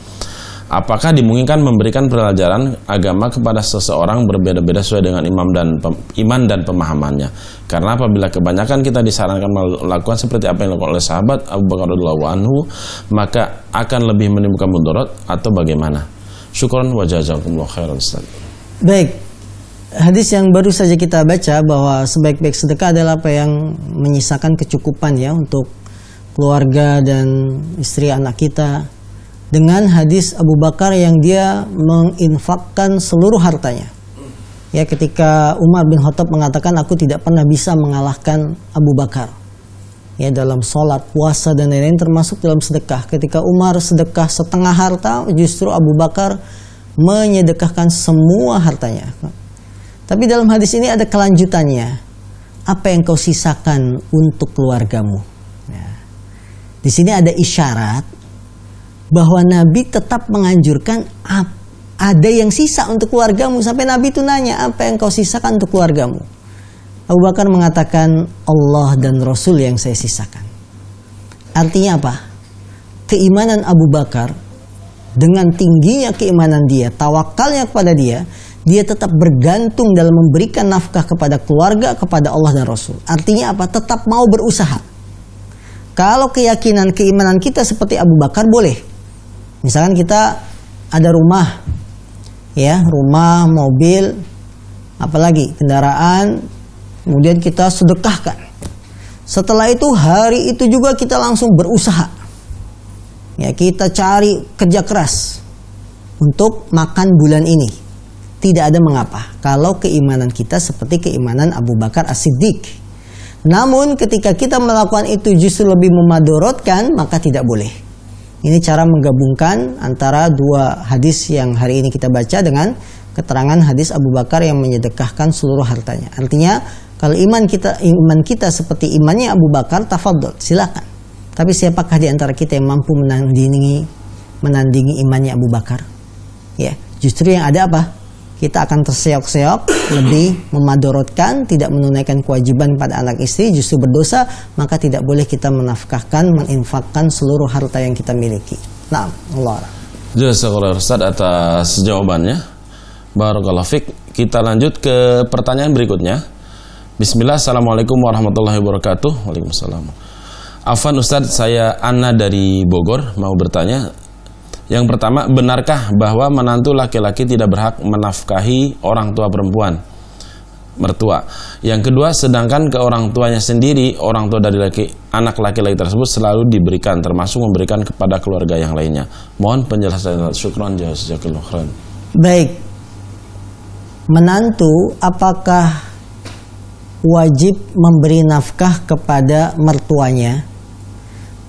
Apakah dimungkinkan memberikan pelajaran agama kepada seseorang berbeda-beda sesuai dengan iman dan pemahamannya? Karena apabila kebanyakan kita disarankan melakukan seperti apa yang dilakukan oleh sahabat Abu Bakar radhiyallahu anhu, maka akan lebih menimbulkan mudarat atau bagaimana? Syukran wa jazakumullah khairan Ustaz. Baik, hadis yang baru saja kita baca bahwa sebaik-baik sedekah adalah apa yang menyisakan kecukupan ya untuk keluarga dan istri anak kita, dengan hadis Abu Bakar yang dia menginfakkan seluruh hartanya. Ya, ketika Umar bin Khattab mengatakan aku tidak pernah bisa mengalahkan Abu Bakar. Ya, dalam sholat, puasa dan lain-lain termasuk dalam sedekah. Ketika Umar sedekah setengah harta, justru Abu Bakar menyedekahkan semua hartanya. Tapi dalam hadis ini ada kelanjutannya. Apa yang kau sisakan untuk keluargamu? Ya. Di sini ada isyarat bahwa Nabi tetap menganjurkan ada yang sisa untuk keluargamu. Sampai Nabi itu nanya, apa yang kau sisakan untuk keluargamu? Abu Bakar mengatakan, Allah dan Rasul yang saya sisakan. Artinya apa? Keimanan Abu Bakar, dengan tingginya keimanan dia, tawakalnya kepada dia tetap bergantung dalam memberikan nafkah kepada keluarga, kepada Allah dan Rasul. Artinya apa? Tetap mau berusaha. Kalau keyakinan, keimanan kita seperti Abu Bakar, boleh. Misalkan kita ada rumah, ya, rumah, mobil, apalagi kendaraan, kemudian kita sedekahkan. Setelah itu hari itu juga kita langsung berusaha. Ya, kita cari kerja keras untuk makan bulan ini. Tidak ada mengapa kalau keimanan kita seperti keimanan Abu Bakar As-Siddiq. Namun ketika kita melakukan itu justru lebih memadorotkan, maka tidak boleh. Ini cara menggabungkan antara dua hadis yang hari ini kita baca dengan keterangan hadis Abu Bakar yang menyedekahkan seluruh hartanya. Artinya kalau iman kita seperti imannya Abu Bakar, tafadhol, silakan. Tapi siapakah di antara kita yang mampu menandingi imannya Abu Bakar? Ya, justru yang ada apa? Kita akan terseok-seok, lebih memadorotkan, tidak menunaikan kewajiban pada anak istri, justru berdosa, maka tidak boleh kita menafkahkan, menginfakkan seluruh harta yang kita miliki. Nah, Allah. Jazakallahu Ustaz atas jawabannya. Barakallahu fik. Kita lanjut ke pertanyaan berikutnya. Bismillah, assalamualaikum warahmatullahi wabarakatuh. Waalaikumsalam. Afwan Ustaz, saya Anna dari Bogor mau bertanya. Yang pertama, benarkah bahwa menantu laki-laki tidak berhak menafkahi orang tua perempuan, mertua? Yang kedua, sedangkan ke orang tuanya sendiri, orang tua dari anak laki-laki tersebut selalu diberikan, termasuk memberikan kepada keluarga yang lainnya. Mohon penjelasan. Syukran jazakallahu khairan. Baik. Menantu apakah wajib memberi nafkah kepada mertuanya?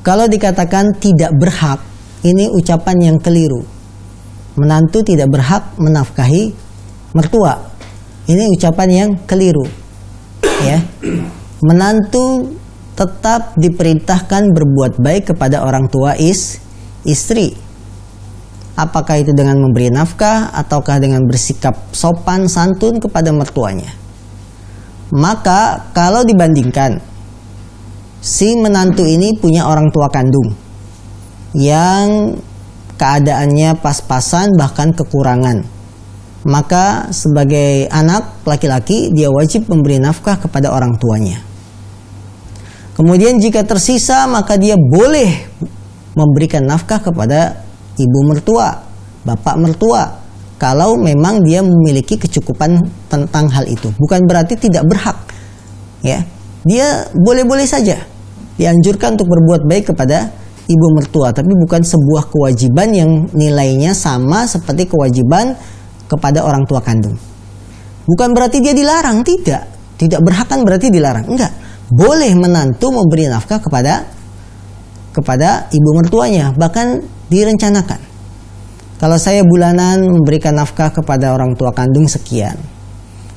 Kalau dikatakan tidak berhak, ini ucapan yang keliru. Menantu tidak berhak menafkahi mertua. Ini ucapan yang keliru. Ya. Menantu tetap diperintahkan berbuat baik kepada orang tua istri. Apakah itu dengan memberi nafkah ataukah dengan bersikap sopan santun kepada mertuanya. Maka kalau dibandingkan, si menantu ini punya orang tua kandung yang keadaannya pas-pasan bahkan kekurangan, maka sebagai anak laki-laki dia wajib memberi nafkah kepada orang tuanya. Kemudian jika tersisa maka dia boleh memberikan nafkah kepada ibu mertua, bapak mertua, kalau memang dia memiliki kecukupan tentang hal itu. Bukan berarti tidak berhak, ya. Dia boleh-boleh saja dianjurkan untuk berbuat baik kepada ibu mertua, tapi bukan sebuah kewajiban yang nilainya sama seperti kewajiban kepada orang tua kandung. Bukan berarti dia dilarang, tidak. Tidak berhak kan berarti dilarang, enggak. Boleh menantu memberi nafkah kepada ibu mertuanya, bahkan direncanakan. Kalau saya bulanan memberikan nafkah kepada orang tua kandung sekian,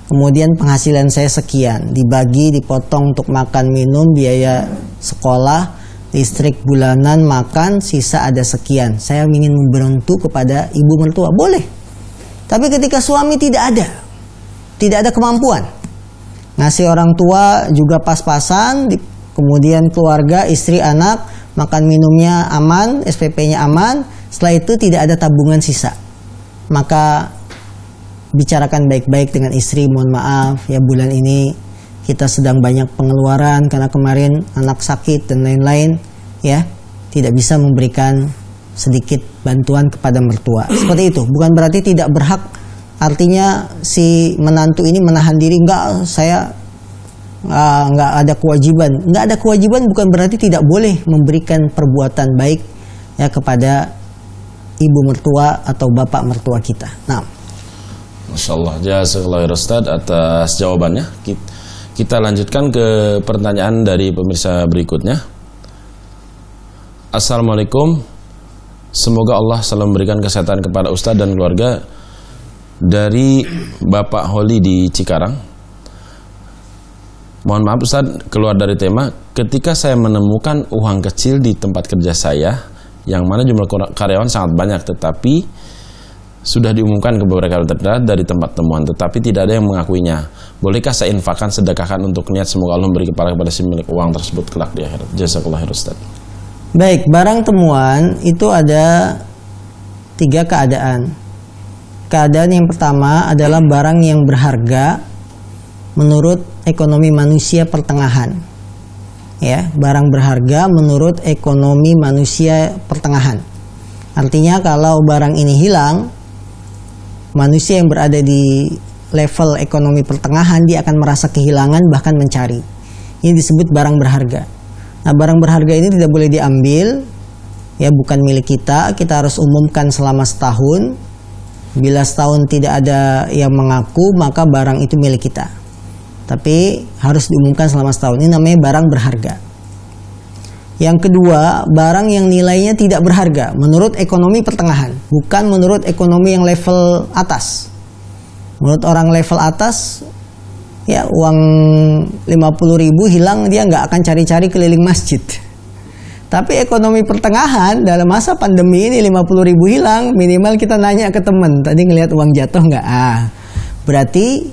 kemudian penghasilan saya sekian, dibagi, dipotong untuk makan, minum, biaya sekolah, listrik bulanan, makan, sisa ada sekian. Saya ingin membantu kepada ibu mertua, boleh. Tapi ketika suami tidak ada kemampuan, ngasih orang tua juga pas-pasan, kemudian keluarga, istri, anak, makan minumnya aman, SPP-nya aman, setelah itu tidak ada tabungan sisa, maka bicarakan baik-baik dengan istri, mohon maaf ya bulan ini kita sedang banyak pengeluaran karena kemarin anak sakit dan lain-lain, ya, tidak bisa memberikan sedikit bantuan kepada mertua. Seperti itu. Bukan berarti tidak berhak, artinya si menantu ini menahan diri, enggak, saya enggak ada kewajiban. Enggak ada kewajiban bukan berarti tidak boleh memberikan perbuatan baik ya kepada ibu mertua atau bapak mertua kita. Nah, Masya Allah, jazakallahu Ustaz atas jawabannya. Kita lanjutkan ke pertanyaan dari pemirsa berikutnya. Assalamualaikum. Semoga Allah selalu memberikan kesehatan kepada Ustaz dan keluarga. Dari Bapak Holi di Cikarang. Mohon maaf Ustaz, keluar dari tema. Ketika saya menemukan uang kecil di tempat kerja saya, yang mana jumlah karyawan sangat banyak, tetapi sudah diumumkan ke beberapa kali terdekat dari tempat temuan, tetapi tidak ada yang mengakuinya. Bolehkah saya infakkan, sedekahkan untuk niat semoga Allah memberi kepala kepada si milik uang tersebut kelak di akhirat? Jazakallahu khairan Ustaz. Baik, barang temuan itu ada 3 keadaan. Keadaan yang pertama adalah barang yang berharga menurut ekonomi manusia pertengahan. Ya, barang berharga menurut ekonomi manusia pertengahan. Artinya kalau barang ini hilang, manusia yang berada di level ekonomi pertengahan dia akan merasa kehilangan bahkan mencari. Ini disebut barang berharga. Nah, barang berharga ini tidak boleh diambil, ya, bukan milik kita. Kita harus umumkan selama setahun. Bila setahun tidak ada yang mengaku, maka barang itu milik kita. Tapi harus diumumkan selama setahun. Ini namanya barang berharga. Yang kedua, barang yang nilainya tidak berharga menurut ekonomi pertengahan, bukan menurut ekonomi yang level atas. Menurut orang level atas, ya uang 50.000 hilang dia nggak akan cari-cari keliling masjid. Tapi ekonomi pertengahan dalam masa pandemi ini 50.000 hilang, minimal kita nanya ke teman, tadi ngelihat uang jatuh nggak? Berarti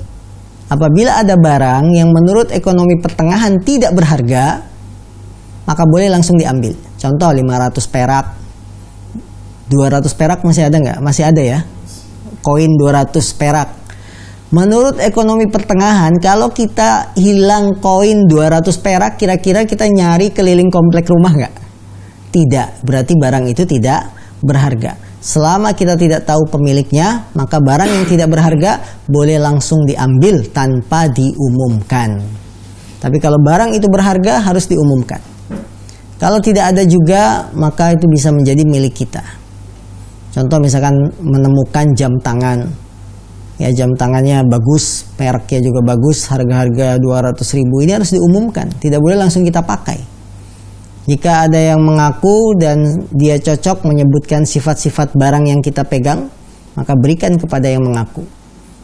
apabila ada barang yang menurut ekonomi pertengahan tidak berharga, maka boleh langsung diambil. Contoh 500 perak, 200 perak masih ada nggak? Masih ada ya. Koin 200 perak. Menurut ekonomi pertengahan, kalau kita hilang koin 200 perak, kira-kira kita nyari keliling komplek rumah nggak? Tidak. Berarti barang itu tidak berharga. Selama kita tidak tahu pemiliknya, maka barang yang tidak berharga boleh langsung diambil tanpa diumumkan. Tapi kalau barang itu berharga harus diumumkan. Kalau tidak ada juga, maka itu bisa menjadi milik kita. Contoh misalkan menemukan jam tangan. Ya, jam tangannya bagus, mereknya juga bagus, harga-harga 200.000, ini harus diumumkan. Tidak boleh langsung kita pakai. Jika ada yang mengaku dan dia cocok menyebutkan sifat-sifat barang yang kita pegang, maka berikan kepada yang mengaku.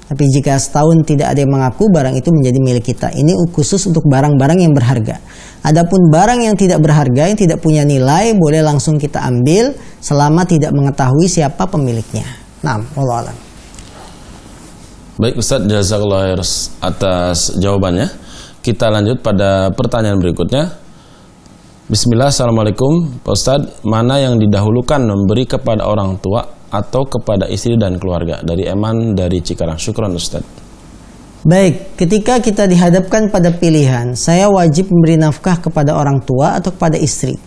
Tapi jika setahun tidak ada yang mengaku, barang itu menjadi milik kita. Ini khusus untuk barang-barang yang berharga. Adapun barang yang tidak berharga, yang tidak punya nilai, boleh langsung kita ambil selama tidak mengetahui siapa pemiliknya. Nah, wallahu a'lam. Baik Ustaz, jazakallahu khair atas jawabannya. Kita lanjut pada pertanyaan berikutnya. Bismillah, assalamualaikum Pak Ustaz. Mana yang didahulukan, memberi kepada orang tua atau kepada istri dan keluarga? Dari Eman dari Cikarang. Syukran Ustaz. Baik, ketika kita dihadapkan pada pilihan, saya wajib memberi nafkah kepada orang tua atau kepada istri,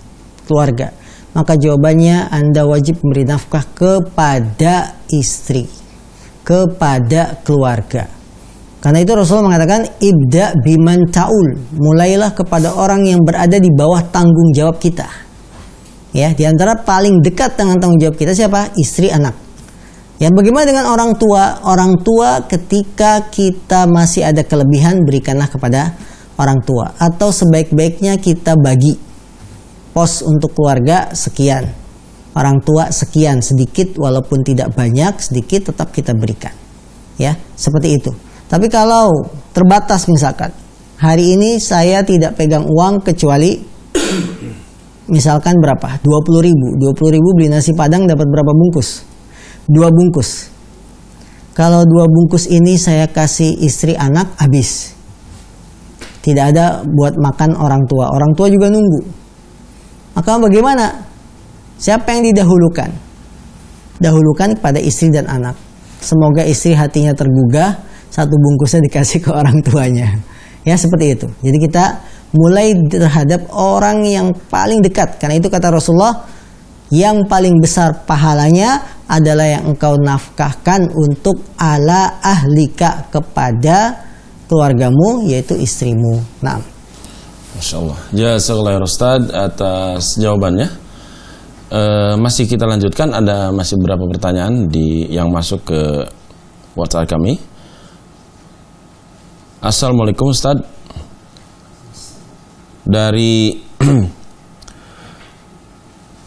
keluarga, maka jawabannya Anda wajib memberi nafkah kepada istri, kepada keluarga. Karena itu Rasulullah mengatakan ibda biman ta'ul, mulailah kepada orang yang berada di bawah tanggung jawab kita. Ya, di antara paling dekat dengan tanggung jawab kita siapa? Istri, anak. Ya, bagaimana dengan orang tua? Orang tua ketika kita masih ada kelebihan, berikanlah kepada orang tua. Atau sebaik-baiknya kita bagi pos untuk keluarga sekian, orang tua sekian, sedikit walaupun tidak banyak, sedikit tetap kita berikan. Ya, seperti itu. Tapi kalau terbatas misalkan, hari ini saya tidak pegang uang kecuali misalkan berapa? 20.000. 20.000 beli nasi padang dapat berapa bungkus? 2 bungkus. Kalau 2 bungkus ini saya kasih istri, anak, habis. Tidak ada buat makan orang tua. Orang tua juga nunggu. Maka bagaimana? Siapa yang didahulukan? Dahulukan kepada istri dan anak. Semoga istri hatinya tergugah, 1 bungkusnya dikasih ke orang tuanya. Ya, seperti itu. Jadi kita mulai terhadap orang yang paling dekat. Karena itu kata Rasulullah, yang paling besar pahalanya adalah yang engkau nafkahkan untuk ala ahlika, kepada keluargamu, yaitu istrimu. Nah, Masya Allah. Jazakallahu Ustaz atas jawabannya. Masih kita lanjutkan, ada masih beberapa pertanyaan yang masuk ke WhatsApp kami. Assalamualaikum Ustaz. Dari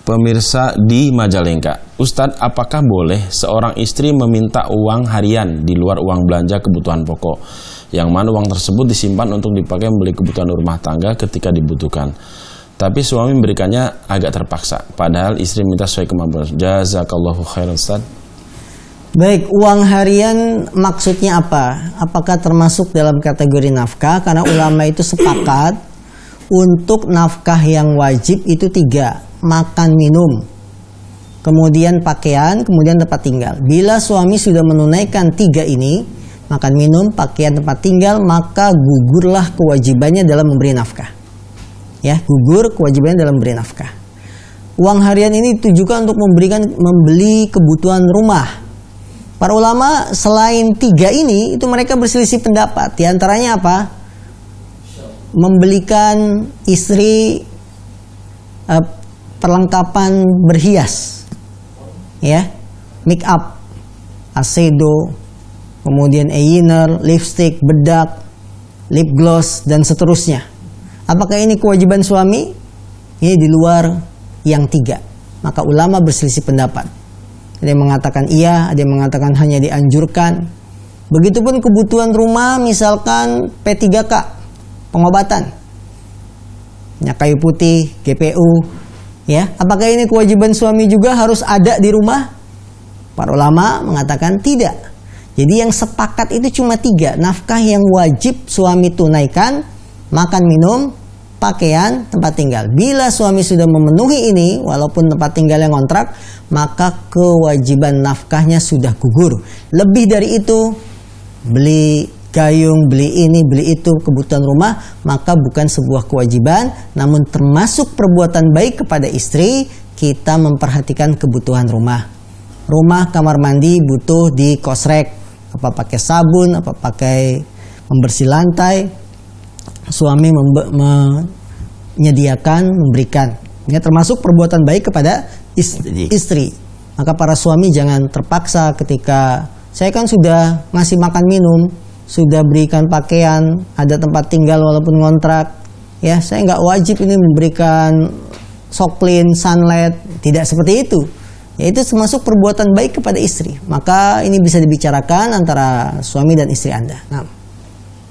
pemirsa di Majalengka. Ustadz, apakah boleh seorang istri meminta uang harian di luar uang belanja kebutuhan pokok, yang mana uang tersebut disimpan untuk dipakai membeli kebutuhan rumah tangga ketika dibutuhkan, tapi suami memberikannya agak terpaksa, padahal istri minta sesuai kemampuan? Jazakallahu khairan Ustadz. baik, uang harian maksudnya apa? Apakah termasuk dalam kategori nafkah? Karena ulama itu sepakat untuk nafkah yang wajib itu 3. Makan, minum, kemudian pakaian, kemudian tempat tinggal. Bila suami sudah menunaikan 3 ini, makan, minum, pakaian, tempat tinggal, maka gugurlah kewajibannya dalam memberi nafkah. Ya, gugur kewajibannya dalam memberi nafkah. Uang harian ini ditujukan untuk membeli kebutuhan rumah. Para ulama selain 3 ini, itu mereka berselisih pendapat. Di antaranya apa? Membelikan istri perlengkapan berhias, ya, make up, eyeshadow, kemudian eyeliner, lipstick, bedak, lip gloss, dan seterusnya. Apakah ini kewajiban suami? Ini di luar yang 3. Maka ulama berselisih pendapat. Ada yang mengatakan iya, ada yang mengatakan hanya dianjurkan. Begitupun kebutuhan rumah, misalkan P3K, pengobatan, minyak kayu putih, GPU. Ya, apakah ini kewajiban suami juga harus ada di rumah? Para ulama mengatakan tidak. Jadi yang sepakat itu cuma 3. Nafkah yang wajib suami tunaikan: makan, minum, pakaian, tempat tinggal. Bila suami sudah memenuhi ini, walaupun tempat tinggal yang kontrak, maka kewajiban nafkahnya sudah gugur. Lebih dari itu, beli gayung, beli ini, beli itu, kebutuhan rumah, maka bukan sebuah kewajiban, namun termasuk perbuatan baik kepada istri, kita memperhatikan kebutuhan rumah. Rumah, kamar mandi butuh di kosrek, apa pakai sabun, apa pakai membersih lantai, suami menyediakan, memberikan. Ini termasuk perbuatan baik kepada istri. Maka para suami jangan terpaksa ketika saya kan sudah ngasih makan minum, sudah berikan pakaian, ada tempat tinggal walaupun ngontrak, ya saya nggak wajib ini memberikan soklin, sunlight, tidak seperti itu. Ya itu termasuk perbuatan baik kepada istri. Maka ini bisa dibicarakan antara suami dan istri Anda. Nah.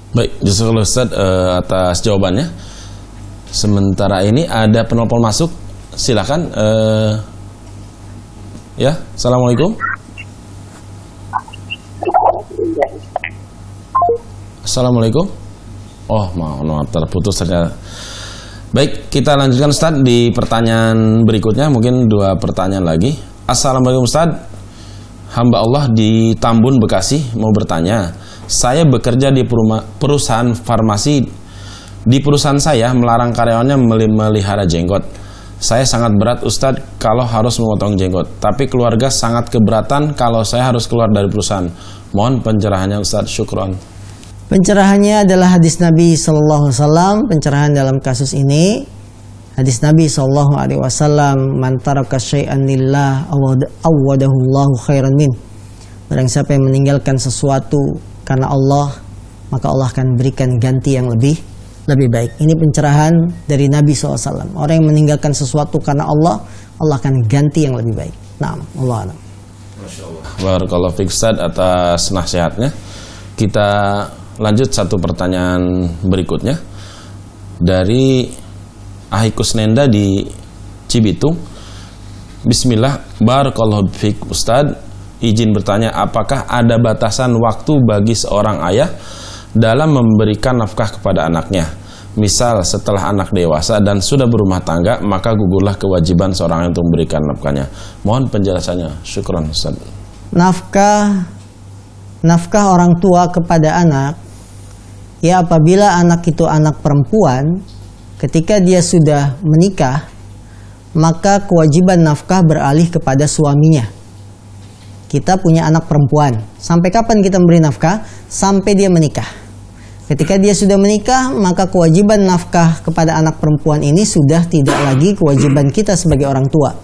Baik, jazakallahu Ustaz atas jawabannya. Sementara ini ada penelpon masuk, silakan. Ya, assalamualaikum. Assalamualaikum. Oh, mau terputus ternyata. Baik, kita lanjutkan Ustaz di pertanyaan berikutnya. Mungkin 2 pertanyaan lagi. Assalamualaikum Ustaz. Hamba Allah di Tambun, Bekasi mau bertanya. Saya bekerja di perusahaan farmasi. Di perusahaan saya melarang karyawannya melihara jenggot. Saya sangat berat Ustadz kalau harus memotong jenggot. Tapi keluarga sangat keberatan kalau saya harus keluar dari perusahaan. Mohon pencerahannya Ustadz, syukron. Pencerahannya adalah hadis Nabi SAW. Pencerahan dalam kasus ini, hadis Nabi SAW, man taraka syai'an lillah awwadahu Allahu khairan min. Barang siapa yang meninggalkan sesuatu karena Allah, maka Allah akan berikan ganti yang lebih baik. Ini pencerahan dari Nabi SAW. Orang yang meninggalkan sesuatu karena Allah, Allah akan ganti yang lebih baik. Nah, Allah a'lam. Barakallahu fiik Ustaz atas nasihatnya. Kita lanjut satu pertanyaan berikutnya dari Ahikus Nenda di Cibitung. Bismillah, barakallahu fiik Ustaz. Izin bertanya, apakah ada batasan waktu bagi seorang ayah dalam memberikan nafkah kepada anaknya? Misal setelah anak dewasa dan sudah berumah tangga, maka gugurlah kewajiban seorang untuk memberikan nafkahnya. Mohon penjelasannya. Syukron Ustaz. Nafkah orang tua kepada anak, ya apabila anak itu anak perempuan, ketika dia sudah menikah, maka kewajiban nafkah beralih kepada suaminya. Kita punya anak perempuan. Sampai kapan kita memberi nafkah? Sampai dia menikah. Ketika dia sudah menikah, maka kewajiban nafkah kepada anak perempuan ini sudah tidak lagi kewajiban kita sebagai orang tua,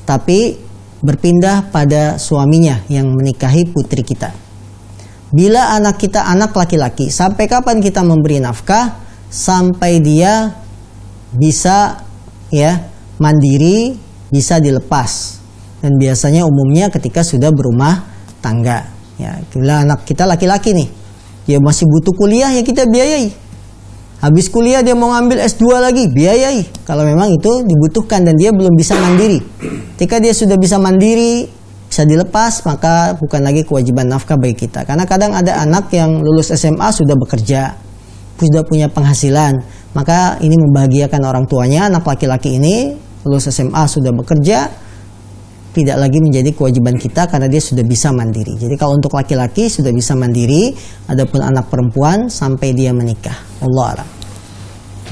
tapi berpindah pada suaminya yang menikahi putri kita. Bila anak kita anak laki-laki, sampai kapan kita memberi nafkah? Sampai dia bisa mandiri, bisa dilepas. Dan biasanya umumnya ketika sudah berumah tangga. Ya, bila anak kita laki-laki nih, dia masih butuh kuliah, ya kita biayai. Habis kuliah dia mau ngambil S2 lagi, biayai. Kalau memang itu dibutuhkan dan dia belum bisa mandiri. Ketika dia sudah bisa mandiri, bisa dilepas, maka bukan lagi kewajiban nafkah bagi kita. Karena kadang ada anak yang lulus SMA sudah bekerja, sudah punya penghasilan. Maka ini membahagiakan orang tuanya. Anak laki-laki ini lulus SMA sudah bekerja, tidak lagi menjadi kewajiban kita karena dia sudah bisa mandiri. Jadi kalau untuk laki-laki sudah bisa mandiri, adapun anak perempuan sampai dia menikah. Allah a'lam.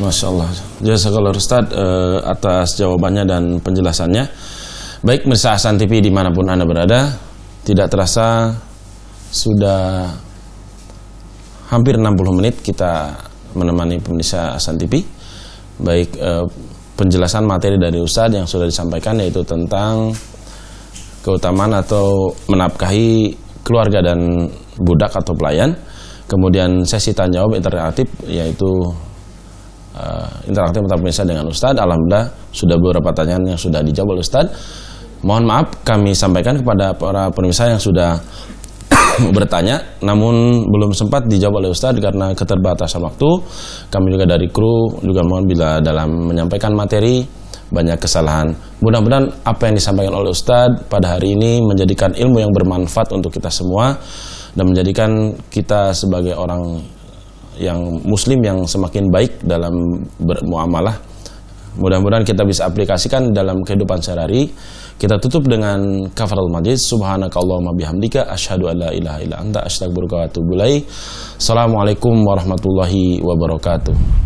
Masya Allah. Jazakallahu Ustaz atas jawabannya dan penjelasannya. Baik, pemirsa Hasan TV dimanapun Anda berada, tidak terasa sudah hampir 60 menit kita menemani pemirsa Hasan TV. Baik, penjelasan materi dari Ustaz yang sudah disampaikan yaitu tentang keutamaan atau menafkahi keluarga dan budak atau pelayan. Kemudian sesi tanya jawab interaktif, yaitu interaktif antara pemirsa dengan Ustadz. Alhamdulillah sudah beberapa pertanyaan yang sudah dijawab oleh Ustadz. Mohon maaf kami sampaikan kepada para pemirsa yang sudah bertanya namun belum sempat dijawab oleh Ustadz karena keterbatasan waktu. Kami juga dari kru juga mohon bila dalam menyampaikan materi banyak kesalahan. Mudah-mudahan apa yang disampaikan oleh Ustadz pada hari ini menjadikan ilmu yang bermanfaat untuk kita semua dan menjadikan kita sebagai orang yang muslim yang semakin baik dalam bermuamalah. Mudah-mudahan kita bisa aplikasikan dalam kehidupan sehari-hari. Kita tutup dengan kafaratul majlis. Subhanakallahumma bihamdika asyhadu an la ilaha illa anta astaghfiruka wa atubu ilaik. Assalamualaikum warahmatullahi wabarakatuh.